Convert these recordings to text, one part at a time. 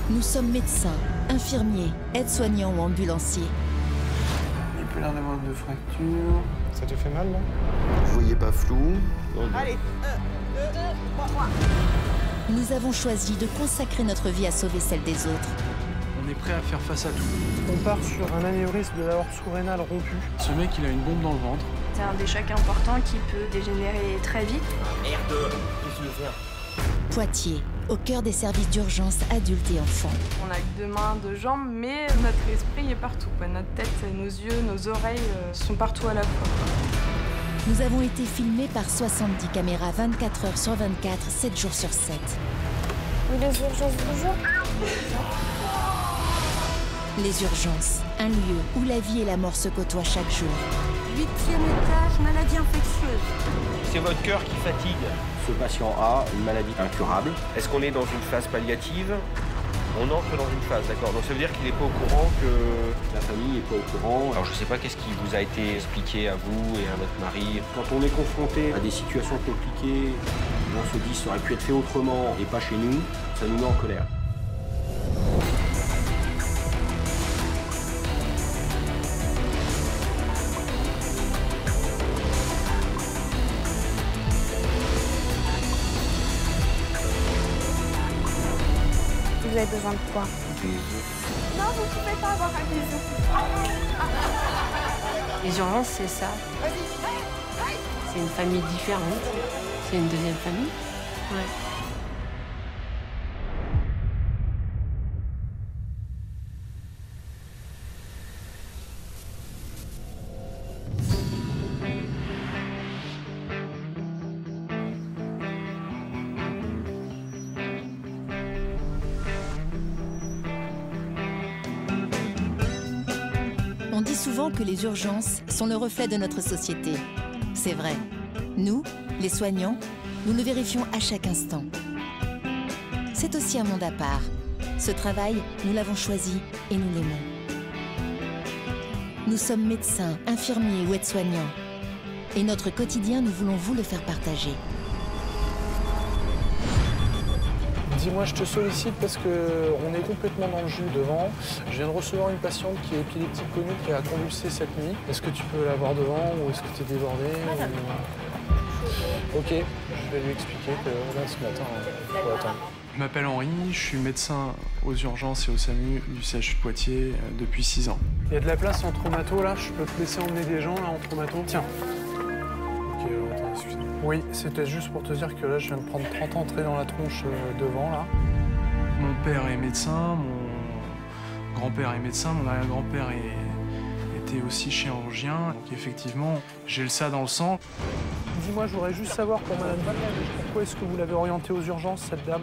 Nous sommes médecins, infirmiers, aides-soignants ou ambulanciers. Il peut y en avoir de fractures. Ça te fait mal, non? Vous voyez pas flou? Allez, 1, 2, 3. Nous avons choisi de consacrer notre vie à sauver celle des autres. On est prêt à faire face à tout. On part sur un anévrisme de l'aorte sous-rénale rompue. Ce mec, il a une bombe dans le ventre. C'est un des chocs importants qui peut dégénérer très vite. Merde, qu'est-ce qu'il veut faire? Poitiers, au cœur des services d'urgence adultes et enfants. On a que 2 mains, 2 jambes, mais notre esprit est partout. Notre tête, nos yeux, nos oreilles sont partout à la fois. Nous avons été filmés par 70 caméras 24 heures sur 24, 7 jours sur 7. Oui, les urgences, bonjour. Les urgences, un lieu où la vie et la mort se côtoient chaque jour. 8e étage, maladie infectieuse. C'est votre cœur qui fatigue. Ce patient a une maladie incurable. Est-ce qu'on est dans une phase palliative? On entre dans une phase, d'accord. Donc ça veut dire qu'il n'est pas au courant que... La famille n'est pas au courant. Alors je sais pas qu'est-ce qui vous a été expliqué à vous et à votre mari. Quand on est confronté à des situations compliquées, on se dit ça aurait pu être fait autrement et pas chez nous, ça nous met en colère. Vous avez besoin de quoi? Non, vous ne pouvez pas avoir un bisou. Les urgences, c'est ça. C'est une famille différente. C'est une deuxième famille. Ouais. On dit souvent que les urgences sont le reflet de notre société. C'est vrai. Nous, les soignants, nous le vérifions à chaque instant. C'est aussi un monde à part. Ce travail, nous l'avons choisi et nous l'aimons. Nous sommes médecins, infirmiers ou aides-soignants. Et notre quotidien, nous voulons vous le faire partager. Dis-moi, je te sollicite parce qu'on est complètement dans le jus devant. Je viens de recevoir une patiente qui est épileptique connue qui a convulsé cette nuit. Est-ce que tu peux la voir devant ou est-ce que tu es débordé Ok, je vais lui expliquer que là, ce matin, il faut attendre. Je m'appelle Henri, je suis médecin aux urgences et au SAMU du CHU de Poitiers depuis 6 ans. Il y a de la place en traumato là, je peux te laisser emmener des gens là en traumato. Tiens. Ok, attends, excuse-moi. Oui, c'était juste pour te dire que là, je viens de prendre 30 entrées dans la tronche devant là. Mon père est médecin, mon grand-père est médecin, mon arrière-grand-père était aussi chirurgien. Donc effectivement, j'ai le ça dans le sang. Dis-moi, je voudrais juste savoir pour Madame Valère, pourquoi est-ce que vous l'avez orientée aux urgences, cette dame?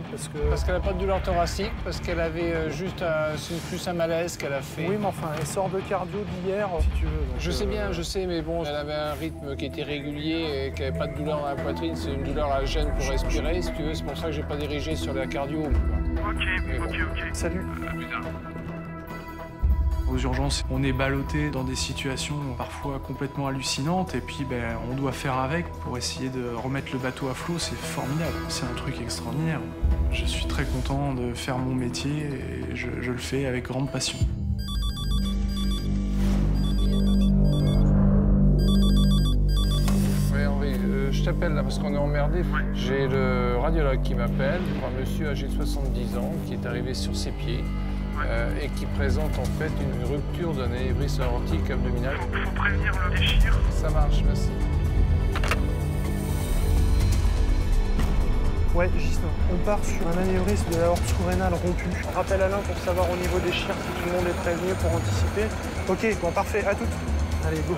Parce qu'elle n'a pas de douleur thoracique, parce qu'elle avait juste c'est plus un malaise qu'elle a fait. Oui, mais enfin, elle sort de cardio d'hier, si tu veux. Donc, je sais bien, je sais, mais bon, elle avait un rythme qui était régulier et qu'elle n'avait pas de douleur dans la poitrine. C'est une douleur à la gêne pour respirer, si tu veux. C'est pour ça que j'ai pas dirigé sur la cardio. Ok. Salut. Aux urgences, on est ballotté dans des situations parfois complètement hallucinantes et puis on doit faire avec pour essayer de remettre le bateau à flot. C'est formidable, c'est un truc extraordinaire. Je suis très content de faire mon métier et je le fais avec grande passion. Oui, Henri, je t'appelle là parce qu'on est emmerdé. J'ai le radiologue qui m'appelle, un monsieur âgé de 70 ans qui est arrivé sur ses pieds. Et qui présente en fait une rupture d'un anévrisme aortique abdominal. Il faut prévenir le déchire. Ça marche, merci. Ouais, Gislain, on part sur un anévrisme de l'aorte sous-rénale rompue. Rappelle Alain pour savoir au niveau des chires si tout le monde est prévenu pour anticiper. Ok, bon, parfait, à toutes. Allez, go.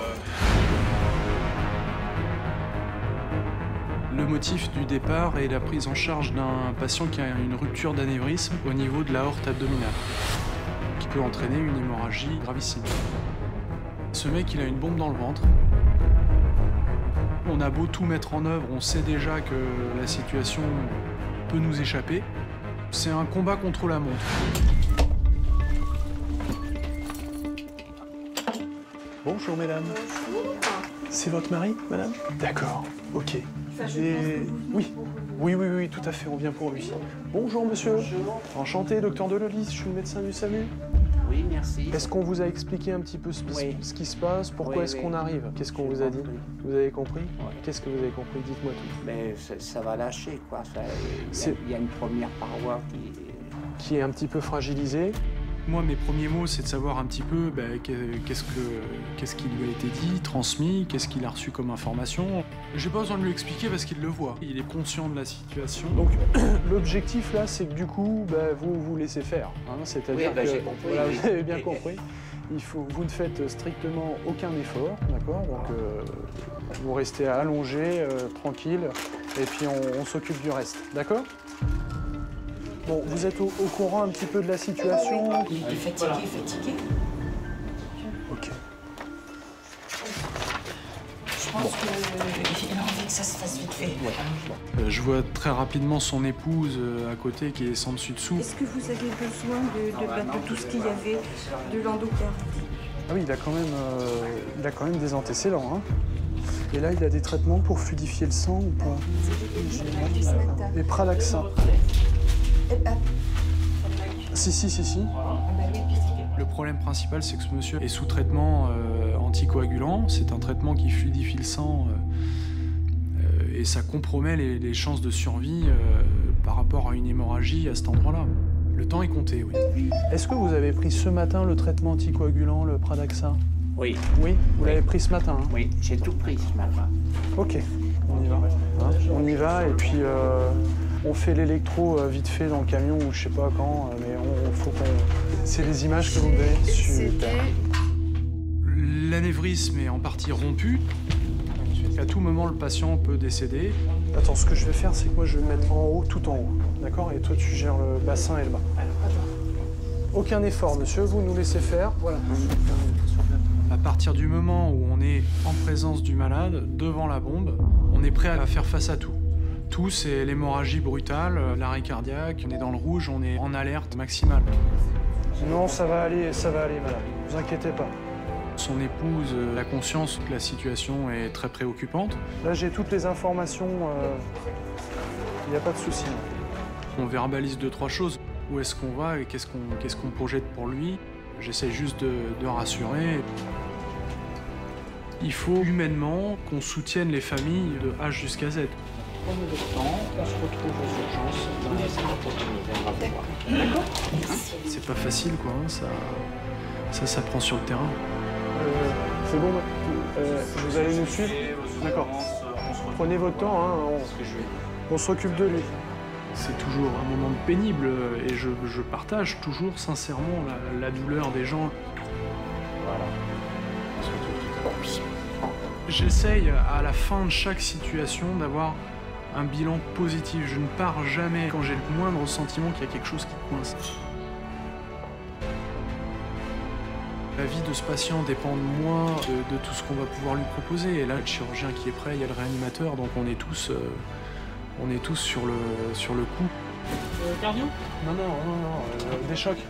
Le motif du départ est la prise en charge d'un patient qui a une rupture d'anévrisme au niveau de l'aorte abdominale, qui peut entraîner une hémorragie gravissime. Ce mec, il a une bombe dans le ventre. On a beau tout mettre en œuvre, on sait déjà que la situation peut nous échapper. C'est un combat contre la montre. Bonjour, mesdames. C'est votre mari, madame? D'accord, ok. Oui, tout à fait, on vient pour lui. Bonjour, monsieur. Enchanté, docteur Delolis, je suis le médecin du SAMU. Oui, merci. Est-ce qu'on vous a expliqué un petit peu ce qui se passe? Pourquoi est-ce qu'on arrive? Qu'est-ce qu'on vous a dit? Vous avez compris? Qu'est-ce que vous avez compris? Dites-moi tout. Mais ça va lâcher, quoi. Il y a une première paroi qui est un petit peu fragilisée. Moi, mes premiers mots, c'est de savoir un petit peu qu'est-ce qui lui a été dit, transmis, qu'est-ce qu'il a reçu comme information. J'ai pas besoin de lui expliquer parce qu'il le voit. Il est conscient de la situation. Donc, l'objectif là, c'est que du coup, vous vous laissez faire. Hein, c'est-à-dire que j'ai compris, voilà, vous avez bien compris. Vous ne faites strictement aucun effort, d'accord? Donc, vous restez allongé, tranquille, et puis on s'occupe du reste, d'accord? Bon, vous êtes au courant un petit peu de la situation? Il est fatigué. Ok. Je pense qu'il a envie que ça se fasse vite fait. Je vois très rapidement son épouse à côté qui est sans dessus dessous. Est-ce que vous avez besoin de tout ce qu'il y avait, de l'endothérapie? Ah oui, il a quand même des antécédents. Hein. Et là, il a des traitements pour fluidifier le sang ou pas? Les Pradaxa. Si. Le problème principal, c'est que ce monsieur est sous traitement anticoagulant. C'est un traitement qui fluidifie le sang et ça compromet les chances de survie par rapport à une hémorragie à cet endroit-là. Le temps est compté, oui. Est-ce que vous avez pris ce matin le traitement anticoagulant, le Pradaxa? Oui. Oui, vous l'avez pris ce matin? Hein? Oui, j'ai tout pris ce matin. Ok, on y va. Hein, on y va et puis on fait l'électro vite fait dans le camion ou je sais pas quand, mais faut qu'on... C'est les images que vous avez. Super. L'anévrisme est en partie rompu. À tout moment, le patient peut décéder. Attends, ce que je vais faire, c'est que moi, je vais me mettre en haut, tout en haut. D'accord? Et toi, tu gères le bassin et le bas. Aucun effort, monsieur. Vous nous laissez faire. Voilà. À partir du moment où on est en présence du malade, devant la bombe, on est prêt à faire face à tout. Tout, c'est l'hémorragie brutale, l'arrêt cardiaque. On est dans le rouge, on est en alerte maximale. Non, ça va aller, madame. Ne vous inquiétez pas. Son épouse a conscience que la situation est très préoccupante. Là, j'ai toutes les informations. Il n'y a pas de souci. On verbalise 2-3 choses. Où est-ce qu'on va et qu'est-ce qu'on projette pour lui. J'essaie juste de rassurer. Il faut humainement qu'on soutienne les familles de H jusqu'à Z. Prenez votre temps, on se retrouve aux urgences dans les centres. D'accord. C'est pas facile, quoi. Hein, ça prend sur le terrain. C'est bon, vous allez nous suivre? D'accord. Prenez votre temps, hein, on s'occupe de lui. C'est toujours un moment pénible et je partage toujours sincèrement la douleur des gens. Voilà. J'essaye à la fin de chaque situation d'avoir un bilan positif. Je ne pars jamais quand j'ai le moindre sentiment qu'il y a quelque chose qui coince. La vie de ce patient dépend de moi, de tout ce qu'on va pouvoir lui proposer. Et là, le chirurgien qui est prêt, il y a le réanimateur, donc on est tous sur le coup. Cardio? Non, des chocs.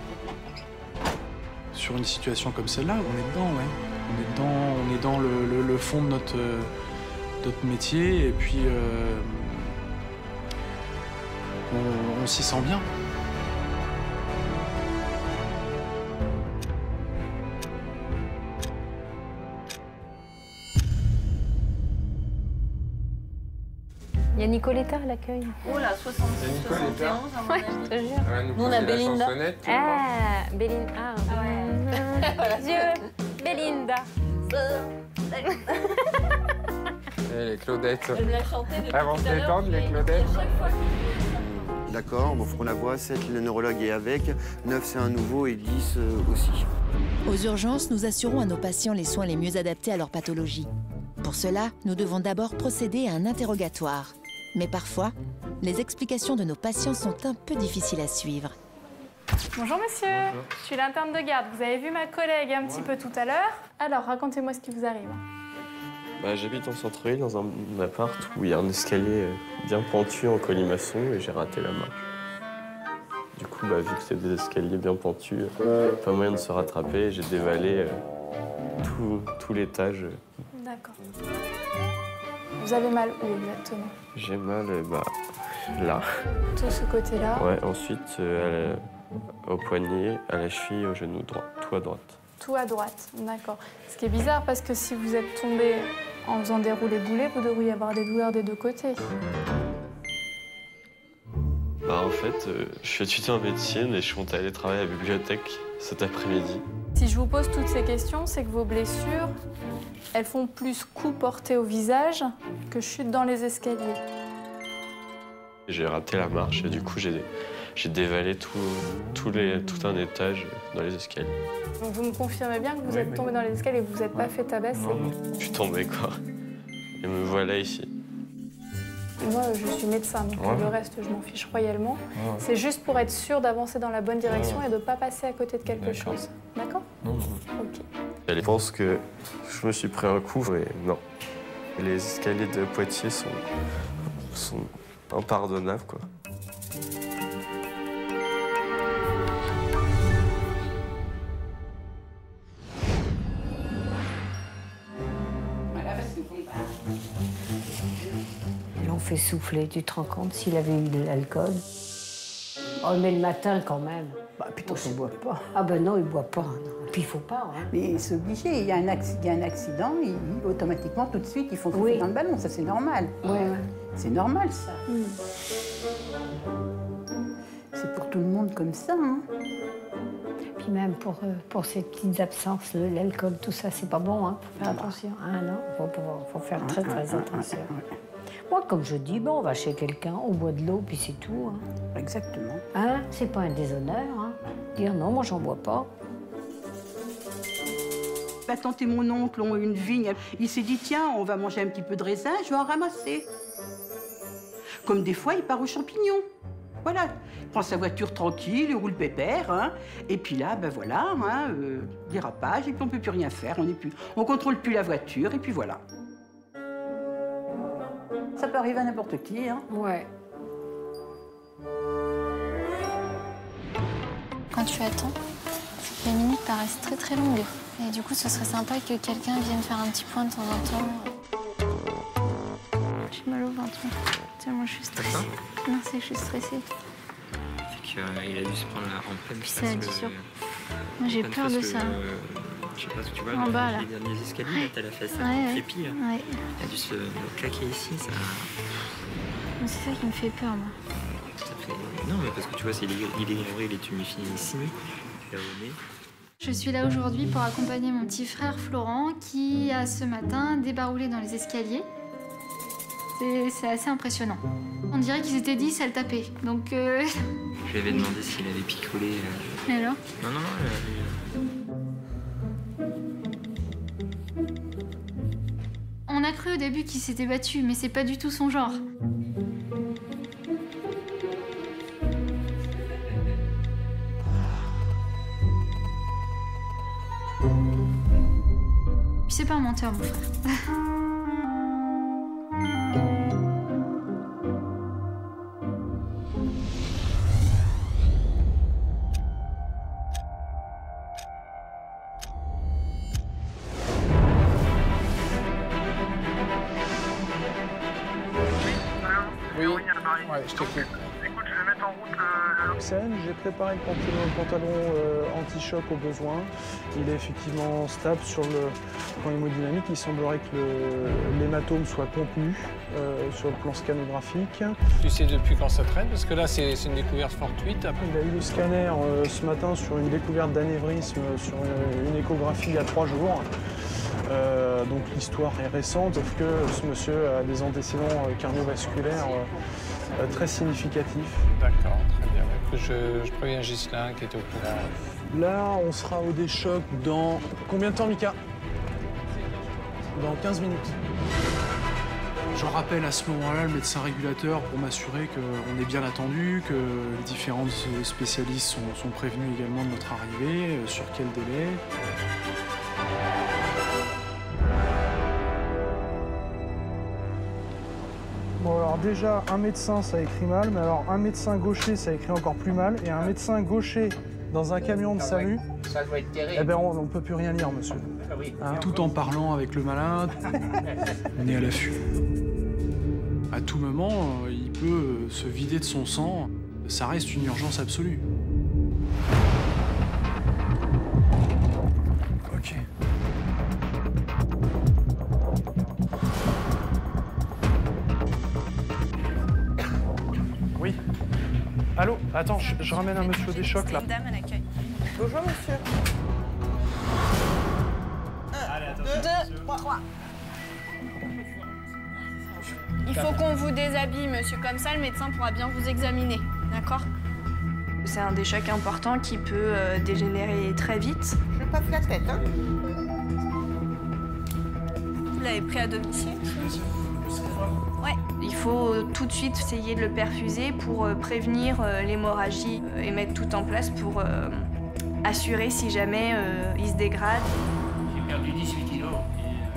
Sur une situation comme celle-là, on est dedans, ouais. On est dans le fond de notre métier, et puis on s'y sent bien. Il y a Nicoletta à l'accueil. Oh là, 71 à mon avis. Je te jure. Nous, on a Belinda. Belinda. Dieu, Belinda. Les Claudettes. Elle me l'a chanté depuis Avant de tout à l'heure, détendre, les Claudettes. D'accord, bon, faut qu'on la voit. 7, le neurologue est avec. 9, c'est un nouveau et 10 aussi. Aux urgences, nous assurons à nos patients les soins les mieux adaptés à leur pathologie. Pour cela, nous devons d'abord procéder à un interrogatoire. Mais parfois, les explications de nos patients sont un peu difficiles à suivre. Bonjour monsieur, je suis l'interne de garde. Vous avez vu ma collègue un petit peu tout à l'heure. Alors, racontez-moi ce qui vous arrive. J'habite en centre-ville, dans un appart où il y a un escalier bien pentu en colimaçon et j'ai raté la marche. Du coup, vu que c'est des escaliers bien pentus, pas moyen de se rattraper, j'ai dévalé tout l'étage. D'accord. Vous avez mal où exactement? J'ai mal, là. Tout ce côté-là? Ouais, ensuite, au poignet, à la cheville, au genou droit, tout à droite. Tout à droite, d'accord. Ce qui est bizarre parce que si vous êtes tombé en faisant des roulés-boulés, vous devriez avoir des douleurs des deux côtés. En fait, je suis étudiant en médecine et je suis monté aller travailler à la bibliothèque cet après-midi. Si je vous pose toutes ces questions, c'est que vos blessures, elles font plus coup porté au visage que chute dans les escaliers. J'ai raté la marche et du coup, j'ai dévalé tout un étage dans les escaliers. Donc vous me confirmez bien que vous êtes tombé dans les escaliers et que vous n'êtes pas fait tabasser? Non, je suis tombé, quoi. Et me voilà ici. Moi, je suis médecin, donc le reste, je m'en fiche royalement. C'est juste pour être sûr d'avancer dans la bonne direction et de ne pas passer à côté de quelque chose. D'accord? Ok. Elle pense que je me suis pris un coup, et non. Les escaliers de Poitiers sont impardonnables, quoi. Ils l'ont fait souffler, tu te rends compte, s'il avait eu de l'alcool. Oh, mais le matin, quand même. Bah, plutôt qu'il ne boit pas. Ah ben non, il ne boit pas. Non. Puis il ne faut pas. Hein. Mais c'est obligé, il y a un accident, automatiquement, tout de suite, ils font souffler dans le ballon. Ça, c'est normal. Ouais. C'est normal, ça. C'est pour tout le monde comme ça. Hein. Puis même pour ces petites absences, l'alcool, tout ça, c'est pas bon. Hein. Faut faire attention. Ah non, faut faire très attention. Moi, comme je dis, bon, on va chez quelqu'un, on boit de l'eau, puis c'est tout. Hein. Exactement. Hein? C'est pas un déshonneur, hein. Dire non, moi, j'en bois pas. Ma tante et mon oncle ont une vigne. Il s'est dit, tiens, on va manger un petit peu de raisin, je vais en ramasser. Comme des fois, il part aux champignons. Voilà, il prend sa voiture tranquille, il roule pépère, hein. Et puis là, ben voilà, hein, dérapage, et puis on peut plus rien faire, on contrôle plus la voiture, et puis voilà. Ça peut arriver à n'importe qui, hein. Ouais. Quand tu attends, les minutes paraissent très très longues. Et du coup, ce serait sympa que quelqu'un vienne faire un petit point de temps en temps. J'ai mal au ventre. Tellement je suis stressée. Non, c'est que je suis stressée. C'est qu'il a dû se prendre en pleine face. C'est addition. Moi, j'ai peur de ça. Je sais pas si tu vois, en bas, là. Les derniers escaliers, là, t'as la face crépie. Ouais. Il a dû se claquer ici, ça... C'est ça qui me fait peur, moi. Ça fait... Non, mais parce que tu vois, il est tuméfié ici, là au nez. Je suis là aujourd'hui pour accompagner mon petit frère Florent qui a ce matin débaroulé dans les escaliers. C'est assez impressionnant. On dirait qu'ils étaient 10 à le taper, donc... Je lui avais demandé s'il avait picolé. Et alors? Non. On a cru au début qu'il s'était battu, mais c'est pas du tout son genre. Puis c'est pas un menteur, mon frère. Ouais, je t'écoute. Écoute, je vais mettre en route le scène. J'ai préparé le pantalon anti-choc au besoin. Il est effectivement stable sur le plan hémodynamique. Il semblerait que l'hématome soit contenu sur le plan scanographique. Tu sais depuis quand ça traîne? Parce que là, c'est une découverte fortuite. Il a eu le scanner ce matin sur une découverte d'anévrisme sur une échographie il y a 3 jours. Donc l'histoire est récente, sauf que ce monsieur a des antécédents cardiovasculaires très significatifs. D'accord, très bien. Je préviens Ghislain qui était au courant. Là, on sera au déchoc dans... Combien de temps, Mika? Dans 15 minutes. Je rappelle à ce moment-là le médecin régulateur pour m'assurer qu'on est bien attendu, que les différents spécialistes sont prévenus également de notre arrivée, sur quel délai. Bon, alors déjà, un médecin, ça écrit mal, mais alors un médecin gaucher, ça écrit encore plus mal, et un médecin gaucher dans un camion de SAMU, ça doit être terrible. Eh ben, on ne peut plus rien lire, monsieur. Tout en parlant avec le malade, on est à l'affût. À tout moment, il peut se vider de son sang. Ça reste une urgence absolue. Ok. Oui. Allô? Attends, je ramène un monsieur des chocs, là. Une dame à l'accueil. Bonjour, monsieur. 2, 3. Il faut qu'on vous déshabille, monsieur. Comme ça, le médecin pourra bien vous examiner. D'accord? C'est un des chocs importants qui peut dégénérer très vite. Je passe la tête, hein. Vous l'avez pris à domicile? Ouais. Il faut tout de suite essayer de le perfuser pour prévenir l'hémorragie et mettre tout en place pour assurer si jamais il se dégrade. J'ai perdu 18 kilos.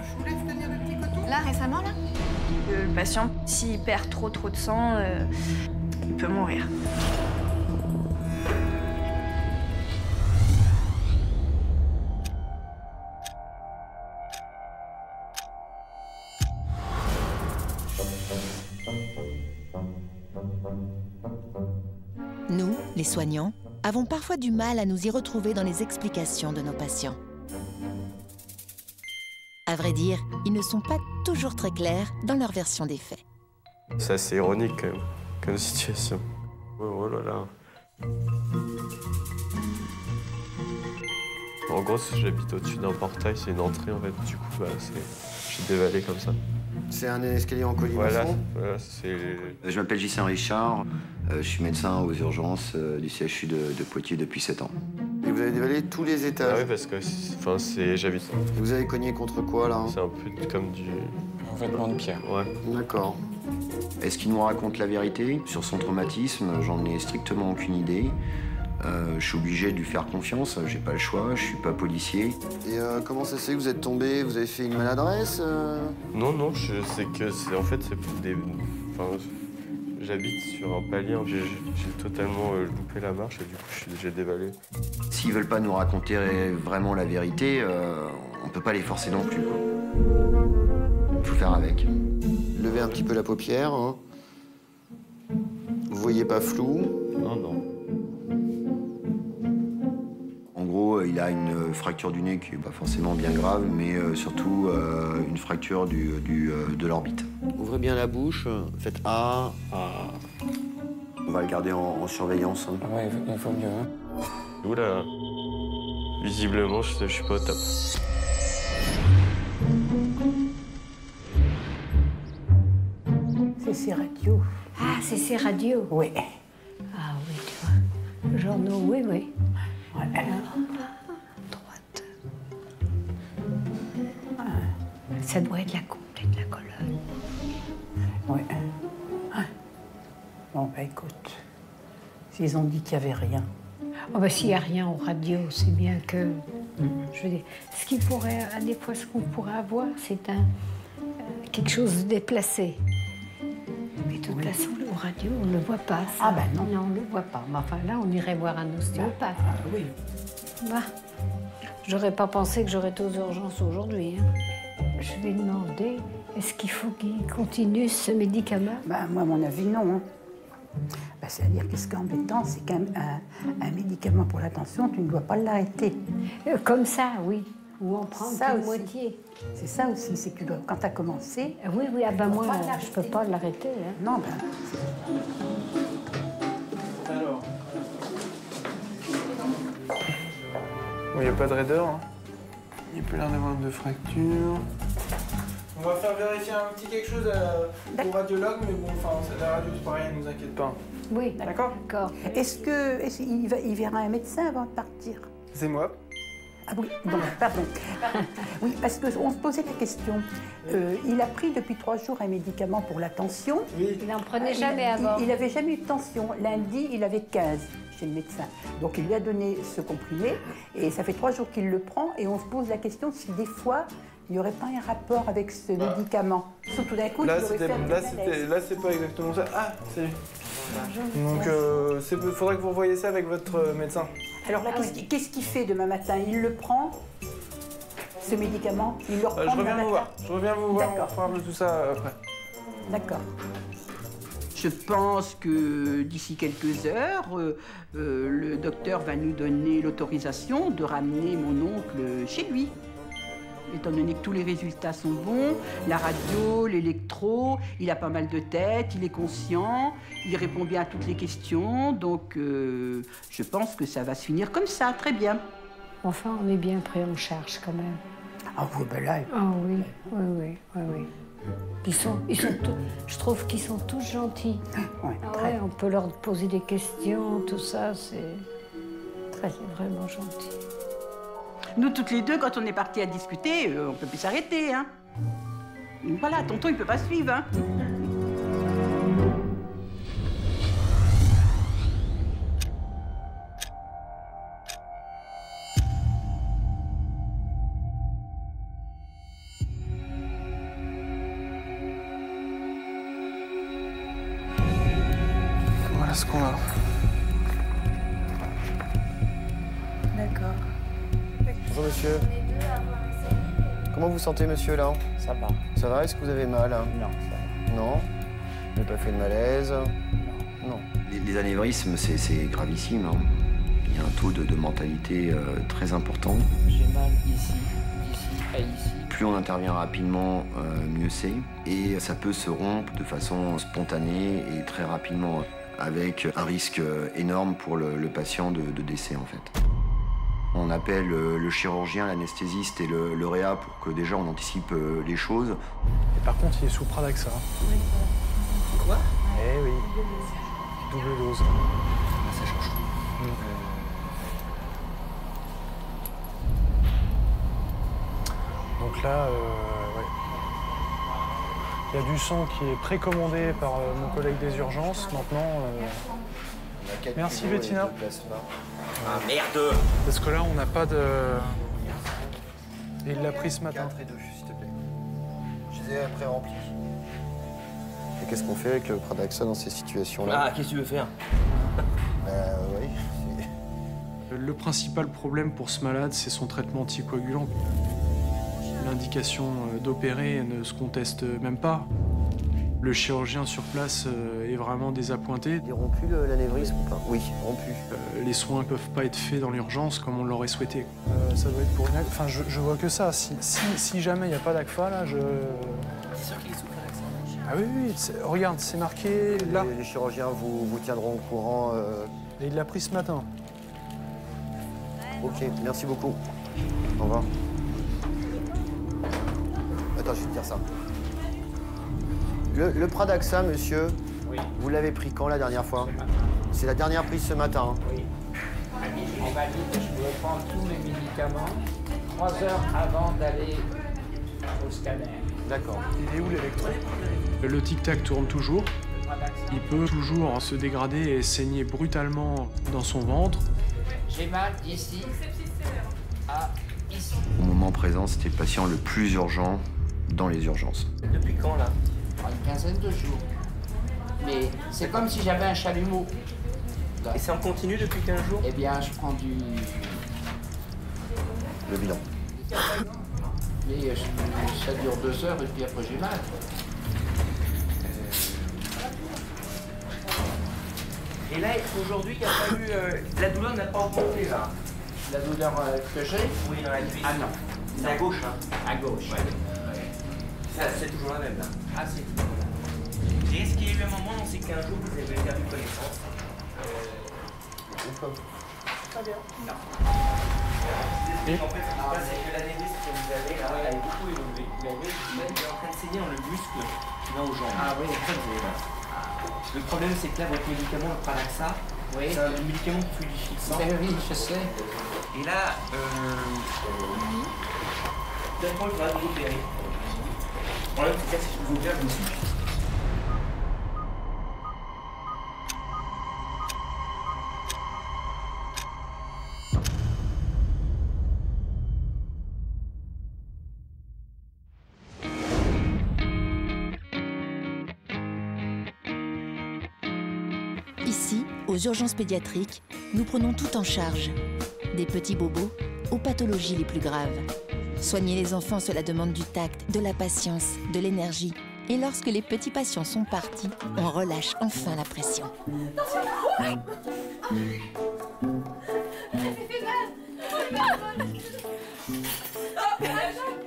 Je vous laisse tenir le petit coton. Là, récemment, là? Le patient, s'il perd trop de sang, il peut mourir. Nous, les soignants, avons parfois du mal à nous y retrouver dans les explications de nos patients. À vrai dire, ils ne sont pas toujours très clairs dans leur version des faits. C'est assez ironique quand même, comme situation. Oh là là. En gros, j'habite au-dessus d'un portail, c'est une entrée en fait. Du coup, bah, j'ai dévalé comme ça. C'est un escalier en colimaçon. Voilà, c'est... Je m'appelle J.C. Richard, je suis médecin aux urgences du CHU de Poitiers depuis 7 ans. Et vous avez dévalé tous les étages? Ah oui, parce que j'habite. Vous avez cogné contre quoi là? C'est un peu comme du... Un vêtement de pierre. Ouais. D'accord. Est-ce qu'il nous raconte la vérité sur son traumatisme? J'en ai strictement aucune idée. Je suis obligé de lui faire confiance, j'ai pas le choix, je suis pas policier. Et comment ça se fait que vous êtes tombé? Vous avez fait une maladresse? Non, c'est que en fait c'est des... Enfin, j'habite sur un palier, j'ai totalement loupé la marche et du coup j'ai dévalé. S'ils veulent pas nous raconter vraiment la vérité, on peut pas les forcer non plus. Il faut faire avec. Levez un petit peu la paupière. Hein. Vous voyez pas flou? Non. En gros, il a une fracture du nez qui n'est pas forcément bien grave, mais surtout une fracture de l'orbite. Ouvrez bien la bouche, faites A. On va le garder en surveillance. Hein. Ah ouais, il faut mieux. Hein. Oula, visiblement, je suis pas au top. C'est ces radios. Ah, c'est ces radios? Oui. Ah oui, tu vois. Journaux, oui. Ouais. Droite. Ça doit être la complète de la colonne. Oui. Bon, bah écoute, s'ils ont dit qu'il n'y avait rien. Oh bah s'il n'y a rien en radio, c'est bien que... Je veux dire, des fois, ce qu'on pourrait avoir, c'est quelque chose de déplacé. Mais de toute façon, au radio, on ne le voit pas. Ça. Ah bah non. Non, on ne le voit pas. Mais enfin, là, on irait voir un ostéopathe. Ah oui. Bah, j'aurais pas pensé que j'aurais été aux urgences aujourd'hui. Hein. Je vais demander, est-ce qu'il faut qu'il continue ce médicament? Bah moi, à mon avis, non. Hein. Bah, c'est-à-dire que ce qui est embêtant, c'est qu'un médicament pour la tension, tu ne dois pas l'arrêter. Comme ça, oui. Ou en prendre ça la aussi. moitié. C'est ça aussi, c'est que tu dois, quand tu as commencé... Oui, ah ben moi, je peux pas l'arrêter. Hein. Non, ben... Alors... Il n'y a pas de raideur, hein. Il n'y a plus l'air d'avoir de fracture. On va faire vérifier un petit quelque chose au radiologue, mais bon, enfin, la radio, c'est pareil, ne vous inquiète pas. Oui, d'accord. Est-ce qu'il verra un médecin avant de partir? C'est moi. Ah oui, bon, pardon. Oui, parce qu'on se posait la question. Il a pris depuis 3 jours un médicament pour la tension. Oui. Il n'en prenait jamais avant. Il n'avait jamais eu de tension. Lundi, il avait 15 chez le médecin. Donc il lui a donné ce comprimé et ça fait 3 jours qu'il le prend et on se pose la question si des fois il n'y aurait pas un rapport avec ce médicament. Sauf tout d'un coup, là, c'est pas exactement ça. Ah, salut. Donc, il faudrait que vous revoyiez ça avec votre médecin. Alors là, qu'est-ce qu'il fait demain matin? Il le prend, ce médicament? Il le reprend Je reviens vous voir. Je reviens vous voir, on D'accord. parle de tout ça après. D'accord. Je pense que d'ici quelques heures, le docteur va nous donner l'autorisation de ramener mon oncle chez lui. Étant donné que tous les résultats sont bons, la radio, l'électro, il a pas mal de tête, il est conscient, il répond bien à toutes les questions, donc je pense que ça va se finir comme ça, très bien. Enfin, on est bien pris en charge quand même. Ah oui, ben là... Ah oui, oui. Je trouve qu'ils sont tous gentils. Ouais, on peut leur poser des questions, tout ça, c'est vraiment gentil. Nous, toutes les deux, quand on est partis à discuter, on peut plus s'arrêter, hein. Voilà, tonton, il peut pas suivre, hein. Voilà ce qu'on a. D'accord. Bonjour monsieur. Comment vous sentez monsieur là? Ça va. Ça va? Est-ce que vous avez mal? Non, ça va. Non? Vous n'avez pas fait de malaise? Non. Les anévrismes, c'est gravissime. Hein. Il y a un taux de mortalité très important. J'ai mal ici, d'ici à ici. Plus on intervient rapidement, mieux c'est. Et ça peut se rompre de façon spontanée et très rapidement, avec un risque énorme pour le patient de décès en fait. On appelle le chirurgien, l'anesthésiste et le réa pour que déjà on anticipe les choses. Et par contre, il est sous Pradaxa. Oui. Quoi? Eh oui. Double dose. Ça change tout. Donc là, ouais. Il y a du sang qui est précommandé par mon collègue des urgences. Maintenant, merci Bettina. Ah merde! Parce que là, on n'a pas de... Et il l'a pris ce matin. 4 et 2, s'il te plaît. Je les ai pré-remplis. Et qu'est-ce qu'on fait avec le Pradaxa dans ces situations-là? Ah, qu'est-ce que tu veux faire? Oui. Le principal problème pour ce malade, c'est son traitement anticoagulant. L'indication d'opérer ne se conteste même pas. Le chirurgien sur place est vraiment désappointé. Il est rompu l'anévrisme ou pas? Oui, rompu. Les soins ne peuvent pas être faits dans l'urgence comme on l'aurait souhaité. Ça doit être pour une... Enfin, je vois que ça. Si jamais il n'y a pas d'ACFA, là, je... C'est sûr qu'il est sous Pradaxa. Ah oui, regarde, c'est marqué là. Les chirurgiens vous tiendront au courant. Et il l'a pris ce matin. Ok, merci beaucoup. Au revoir. Attends, je vais te dire ça. Le Pradaxa, monsieur, oui. Vous l'avez pris quand la dernière fois? C'est la dernière prise ce matin. Oui. On m'a dit que je pouvais prendre tous mes médicaments 3 heures avant d'aller au scanner. D'accord. Il est où l'électro? Le tic-tac tourne toujours. Il peut toujours se dégrader et saigner brutalement dans son ventre. J'ai mal ici. Ah, ici. Au moment présent, c'était le patient le plus urgent dans les urgences. Depuis quand là? Une quinzaine de jours. Mais c'est comme si j'avais un chalumeau. Et c'est en continu depuis 15 jours? Eh bien, je prends du... Le bilan. Mais ça dure 2 heures et puis après j'ai mal. Et là, aujourd'hui, il n'y a pas eu... la douleur n'a pas augmenté là? La douleur que j'ai? Oui, dans la cuisse. Ah non. C'est à gauche, hein? À gauche. Ouais. C'est toujours la même là. Ah, c'est toujours la même. Et est-ce qu'il y a eu un moment dans ces 15 jours où vous avez perdu connaissance? Pas bien. Non. Et en fait, ce qui se passe, c'est que l'anévrisme que vous avez là, elle est beaucoup évoluée. Vous l'avez, il est en train de saigner dans le muscle qui va aux jambes. Ah oui, c'est ça que vous avez là. Le problème, c'est que là, votre médicament, le Pradaxa, oui. c'est un médicament qui fluidifie le sang. Ben oui, je sais. Et là, d'abord, il faudra vous opérer. Le problème, c'est que si je vous opère, je me suis. Ici, aux urgences pédiatriques, nous prenons tout en charge. Des petits bobos aux pathologies les plus graves. Soigner les enfants, cela demande du tact, de la patience, de l'énergie Et lorsque les petits patients sont partis, on relâche enfin la pression.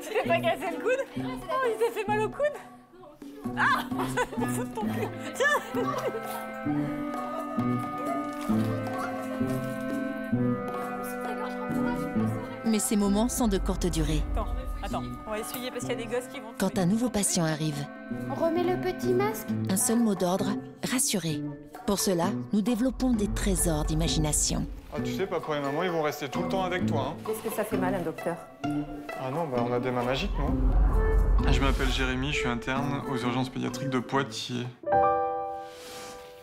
Tu t'es pas cassé le coude? Oh, il s'est fait mal au coude? Ah, pour foutre ton cul. Tiens. Mais ces moments sont de courte durée. Attends, on va essuyer parce qu'il y a des gosses qui vont... Quand un nouveau patient arrive, On remet le petit masque? un seul mot d'ordre, rassurer. Pour cela, nous développons des trésors d'imagination. Ah, tu sais, papa et maman, ils vont rester tout le temps avec toi. Hein. Qu'est-ce que ça fait mal, un docteur? Ah non, bah on a des mains magiques, non? Je m'appelle Jérémy, je suis interne aux urgences pédiatriques de Poitiers.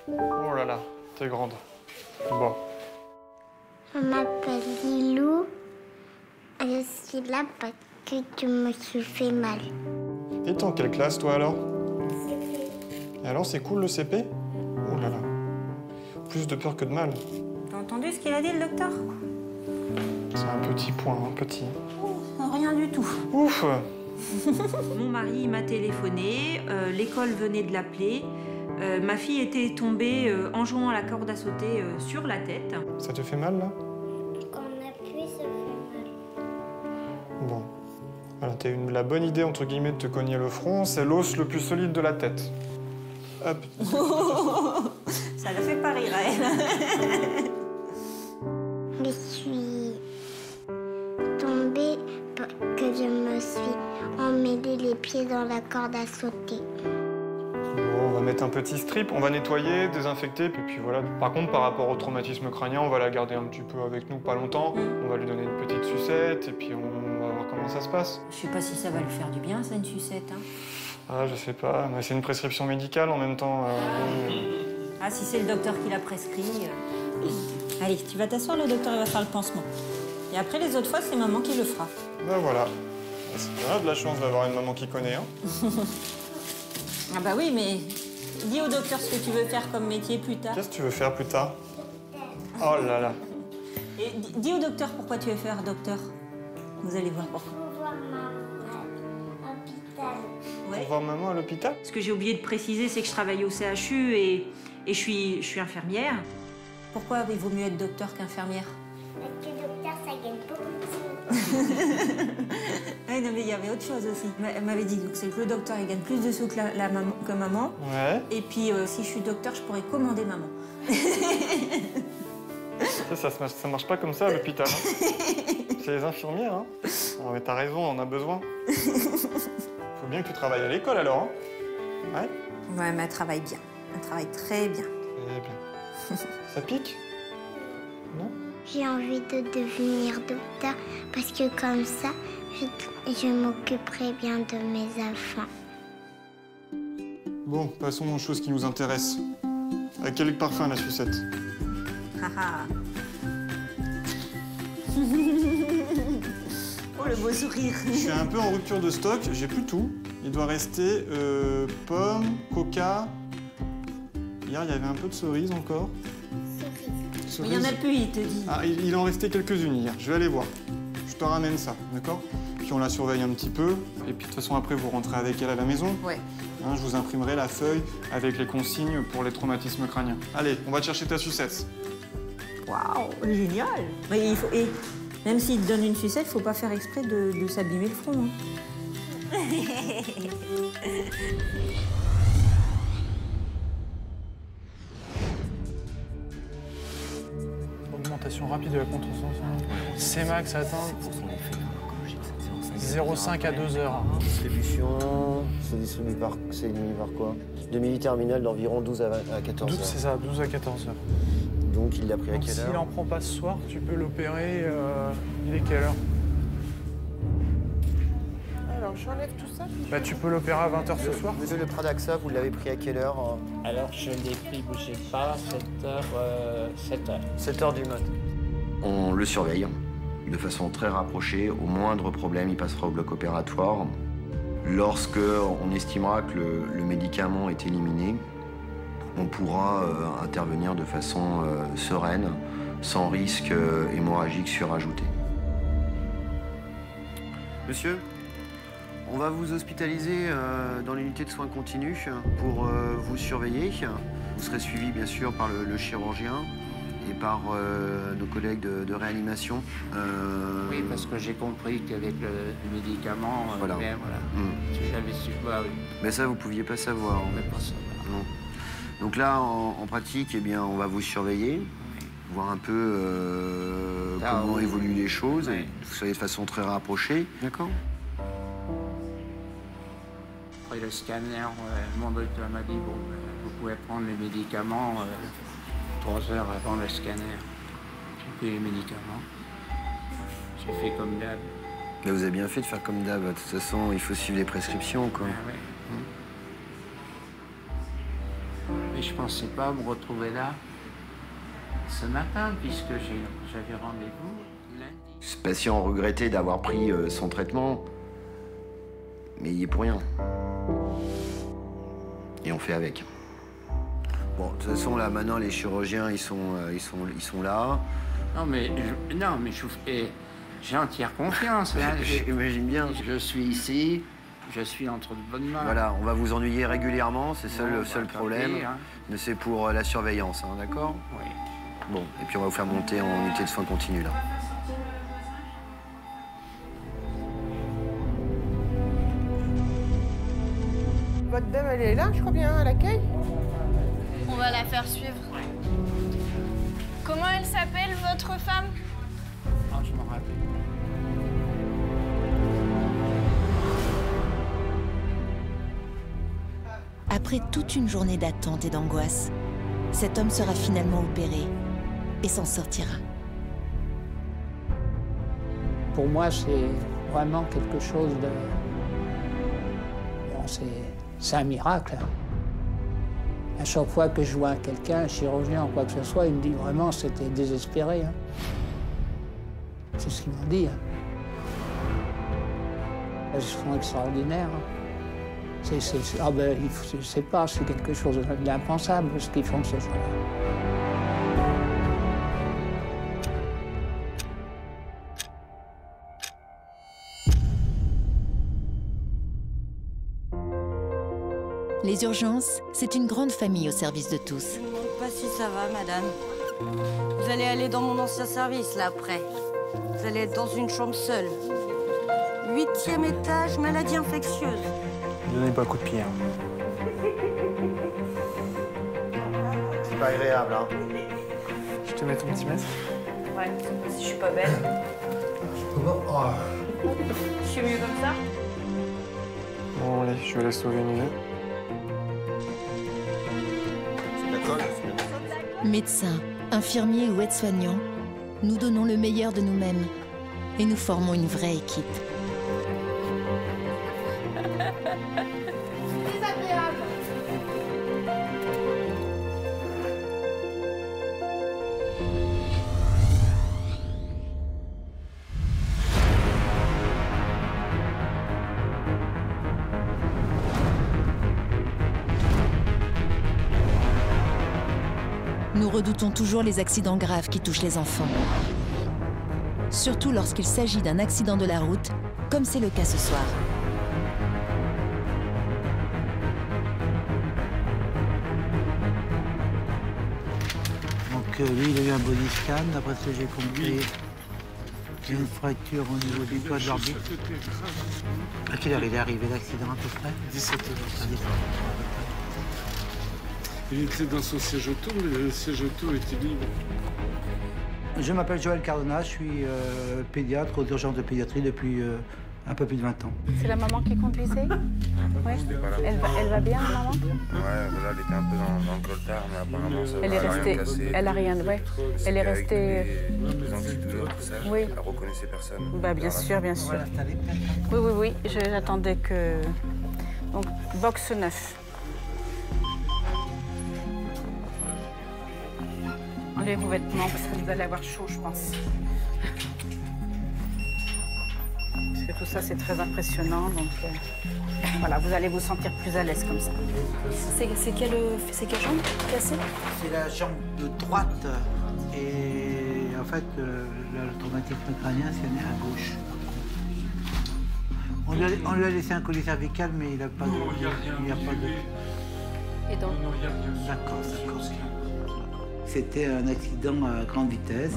Oh là là, t'es grande. Bon. Je m'appelle Lilou. Je suis là parce que je me suis fait mal. Et t'es en quelle classe, toi, alors? Et alors, c'est cool, le CP? Oh là là. Plus de peur que de mal. T'as entendu ce qu'il a dit, le docteur? C'est un petit point, un petit. Rien du tout. Ouf! Mon mari m'a téléphoné, l'école venait de l'appeler. Ma fille était tombée en jouant à la corde à sauter sur la tête. Ça te fait mal, là? Quand on appuie, ça fait mal. Bon. Voilà, t'as eu la bonne idée, entre guillemets, de te cogner le front. C'est l'os le plus solide de la tête. Hop. Ça la fait pas rire, elle. Je suis tombée parce que je me suis emmêlé les pieds dans la corde à sauter. Bon, on va mettre un petit strip, on va nettoyer, désinfecter, et puis voilà. Par contre, par rapport au traumatisme crânien, on va la garder un petit peu avec nous, pas longtemps. On va lui donner une petite sucette, et puis on va voir comment ça se passe. Je sais pas si ça va lui faire du bien, ça, une sucette. Hein. Ah, je sais pas, mais c'est une prescription médicale en même temps. Ah, si c'est le docteur qui l'a prescrit. Allez, tu vas t'asseoir, le docteur il va faire le pansement. Et après, les autres fois, c'est maman qui le fera. Ben voilà. C'est bien, de la chance d'avoir une maman qui connaît, hein. Ah bah oui, mais dis au docteur ce que tu veux faire comme métier plus tard. Qu'est-ce que tu veux faire plus tard? Oh là là. Et dis au docteur pourquoi tu veux faire docteur. Vous allez voir pourquoi. Pour voir maman à l'hôpital. Pour voir maman à l'hôpital? Ce que j'ai oublié de préciser, c'est que je travaille au CHU et je suis infirmière. Pourquoi il vaut mieux être docteur qu'infirmière? Parce que docteur, ça gagne beaucoup de sous. Oui, non, mais il y avait autre chose aussi. Elle m'avait dit que c'est que le docteur, il gagne plus de sous que maman. Ouais. Et puis, si je suis docteur, je pourrais commander maman. Ça marche pas comme ça à l'hôpital. Hein. C'est les infirmières. Hein. Non, mais t'as raison, on en a besoin. Faut bien que tu travailles à l'école alors. Hein. Ouais. Ouais, mais elle travaille bien. Elle travaille très bien. Très bien. Ça pique? Non? J'ai envie de devenir docteur parce que comme ça, je m'occuperai bien de mes enfants. Bon, passons aux choses qui nous intéressent. À quel parfum la sucette? Oh, le beau sourire. Je suis un peu en rupture de stock, j'ai plus tout. Il doit rester pomme, coca. Hier, il y avait un peu de cerise encore. Mais il y en a plus, il te dit. Ah, il en restait quelques-unes hier. Je vais aller voir. Je te ramène ça, d'accord? Puis on la surveille un petit peu. Et puis de toute façon, après, vous rentrez avec elle à la maison. Ouais. Hein, je vous imprimerai la feuille avec les consignes pour les traumatismes crâniens. Allez, on va te chercher ta sucette. Waouh, génial. Mais il faut, et même s'il te donne une sucette, il faut pas faire exprès de s'abîmer le front. Hein. Augmentation rapide de la contraception. Cmax atteint 0,5 à 2 heures. Distribution, c'est éliminer par quoi? Demi-terminal d'environ 12 à 14 heures. C'est ça, 12 à 14 heures. Donc il l'a pris à quelle heure? S'il en prend pas ce soir, tu peux l'opérer. Il est quelle heure? Alors j'enlève tout ça. Bah tu peux l'opérer à 20h ce soir. Le Pradaxa, vous l'avez pris à quelle heure? Alors je l'ai pris, bougez pas, 7h. 7h du mat. On le surveille de façon très rapprochée. Au moindre problème, il passera au bloc opératoire. Lorsque on estimera que le médicament est éliminé, on pourra intervenir de façon sereine, sans risque hémorragique surajouté. Monsieur, On va vous hospitaliser dans l'unité de soins continus pour vous surveiller. Vous serez suivi bien sûr par le chirurgien et par nos collègues de réanimation. Oui, parce que j'ai compris qu'avec le médicament, voilà. Si j'avais su, bah oui. Mais ça, vous ne pouviez pas savoir. On ne pas savoir. Non. Donc là, en pratique, eh bien, on va vous surveiller, voir un peu comment évoluent les choses. Oui. Vous savez, de façon très rapprochée. D'accord. Après le scanner, mon docteur m'a dit, bon, vous pouvez prendre les médicaments 3 heures avant le scanner. J'ai pris les médicaments. J'ai fait comme d'hab. Là, vous avez bien fait de faire comme d'hab. De toute façon, il faut suivre les prescriptions, quoi. Ouais. Mais je pensais pas me retrouver là ce matin, puisque j'avais rendez-vous lundi. Ce patient regrettait d'avoir pris son traitement, mais il y est pour rien. Et on fait avec. Bon, de toute façon, là, maintenant, les chirurgiens, ils sont là. Non, mais j'ai entière confiance. Hein. J'imagine bien. Je suis ici, je suis entre de bonnes mains. Voilà, on va vous ennuyer régulièrement, c'est ça le seul problème. Hein. Mais c'est pour la surveillance, hein, d'accord? Oui. Bon, et puis on va vous faire monter en unité de soins continus, là. Votre dame, elle est là, je crois bien, à l'accueil. On va la faire suivre. Comment elle s'appelle, votre femme? Ah, je m'en rappelle. Après toute une journée d'attente et d'angoisse, cet homme sera finalement opéré et s'en sortira. Pour moi, c'est vraiment quelque chose de... Bon, c'est un miracle. À chaque fois que je vois quelqu'un, un chirurgien ou quoi que ce soit, il me dit vraiment c'était désespéré. Hein. C'est ce qu'ils m'ont dit. Hein. Ils sont extraordinaires. Hein. Je sais pas, c'est quelque chose d'impensable ce qu'ils font ce jour-là. Les urgences, c'est une grande famille au service de tous. Je ne me demande pas si ça va, madame. Vous allez aller dans mon ancien service, là, après. Vous allez être dans une chambre seule. 8e étage, maladie infectieuse. Ne donnez pas un coup de pied. Hein. C'est pas agréable, hein. Je te mets ton petit mètre. Ouais, si je suis pas belle. Je suis mieux comme ça. Bon, allez, je vais la sauver une minute. Médecins, infirmiers ou aides-soignants, nous donnons le meilleur de nous-mêmes et nous formons une vraie équipe. Désagréable. Nous redoutons toujours les accidents graves qui touchent les enfants. Surtout lorsqu'il s'agit d'un accident de la route, comme c'est le cas ce soir. Donc lui, il a eu un body scan, d'après ce que j'ai compris. Il y a une fracture au niveau du toit de l'orbite. À quelle heure il est arrivé l'accident à peu près? 17h. Il était dans son siège auto, mais le siège auto était libre. Je m'appelle Joël Cardona, je suis pédiatre aux urgences de pédiatrie depuis un peu plus de 20 ans. C'est la maman qui conduisait? Oui. Elle va bien, maman? Ouais, là, elle était un peu dans le coltard, mais apparemment, ça elle est restée. Elle a rien, ouais. Elle est restée. Les antidouleurs, tout ça. Oui. Elle reconnaissait personne. Bah, bien sûr, bien sûr. Oui. J'attendais que. Donc, box 9. Enlevez vos vêtements parce que vous allez avoir chaud, je pense. Parce que tout ça, c'est très impressionnant. Donc, voilà, vous allez vous sentir plus à l'aise comme ça. C'est quelle jambe cassée? C'est la jambe de droite. Et en fait, le traumatisme crânien, c'est à gauche. On lui a laissé un collier cervical, mais il n'a pas de... Il n'y a pas de... Et donc D'accord. C'était un accident à grande vitesse.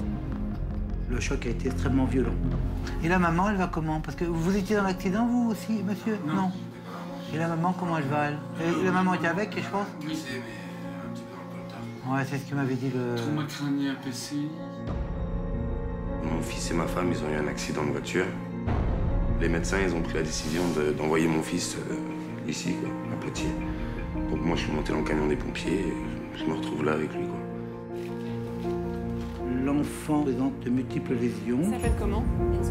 Le choc a été extrêmement violent. Et la maman, elle va comment? Parce que vous étiez dans l'accident, vous aussi, monsieur? Non. Et la maman, comment elle va, elle? Et la maman était avec, je pense? Oui, c'est un petit peu dans le coltard. Ouais, c'est ce que m'avait dit le... Trauma crânien, PCI. Mon fils et ma femme, ils ont eu un accident de voiture. Les médecins, ils ont pris la décision d'envoyer mon fils ici, quoi, à Poitiers. Donc moi, je suis monté dans le camion des pompiers et je me retrouve là avec lui, quoi. L'enfant présente de multiples lésions. Il s'appelle comment?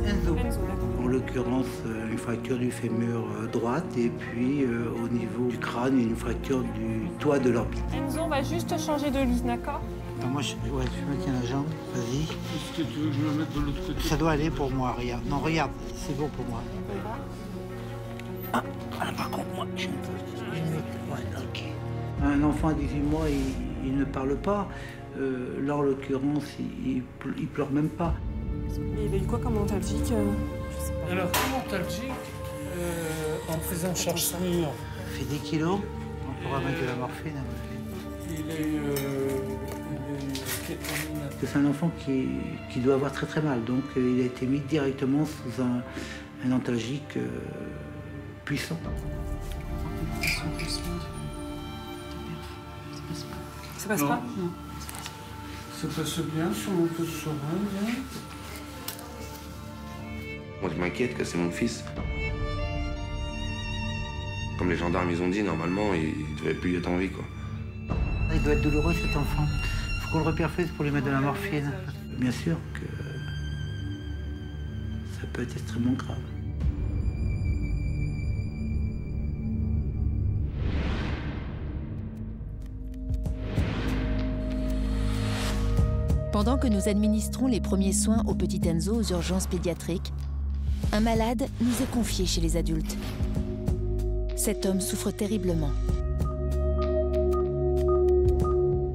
Enzo. Enzo, En l'occurrence, une fracture du fémur droite et puis au niveau du crâne, une fracture du toit de l'orbite. Enzo, on va juste changer de lit, d'accord? Attends, moi, je me tiens la jambe. Vas-y. Est-ce que tu veux que je me mette de l'autre côté? Ça doit aller pour moi, regarde. Non, regarde, c'est bon pour moi. Ah, par contre, moi, je ne peux pas. Ouais, ok. Un enfant à 18 mois, il ne parle pas. Là, en l'occurrence, il pleure même pas. Et il a eu quoi comme antalgique? Je sais pas. Alors, comme antalgique, en prise en charge SMUR. Fait des kilos. On pourra mettre de la morphine. Il a eu kétamine. C'est un enfant qui doit avoir très très mal. Donc, il a été mis directement sous un antalgique puissant. Ça passe pas? Non. Ça passe bien, si on peut se rendre. Moi, je m'inquiète que c'est mon fils. Comme les gendarmes, ils ont dit, normalement, il devait plus y être en vie, quoi. Il doit être douloureux, cet enfant. Il faut qu'on le reperfuse pour lui mettre de la morphine. Bien sûr que ça peut être extrêmement grave. Pendant que nous administrons les premiers soins au petit Enzo aux urgences pédiatriques, un malade nous est confié chez les adultes. Cet homme souffre terriblement.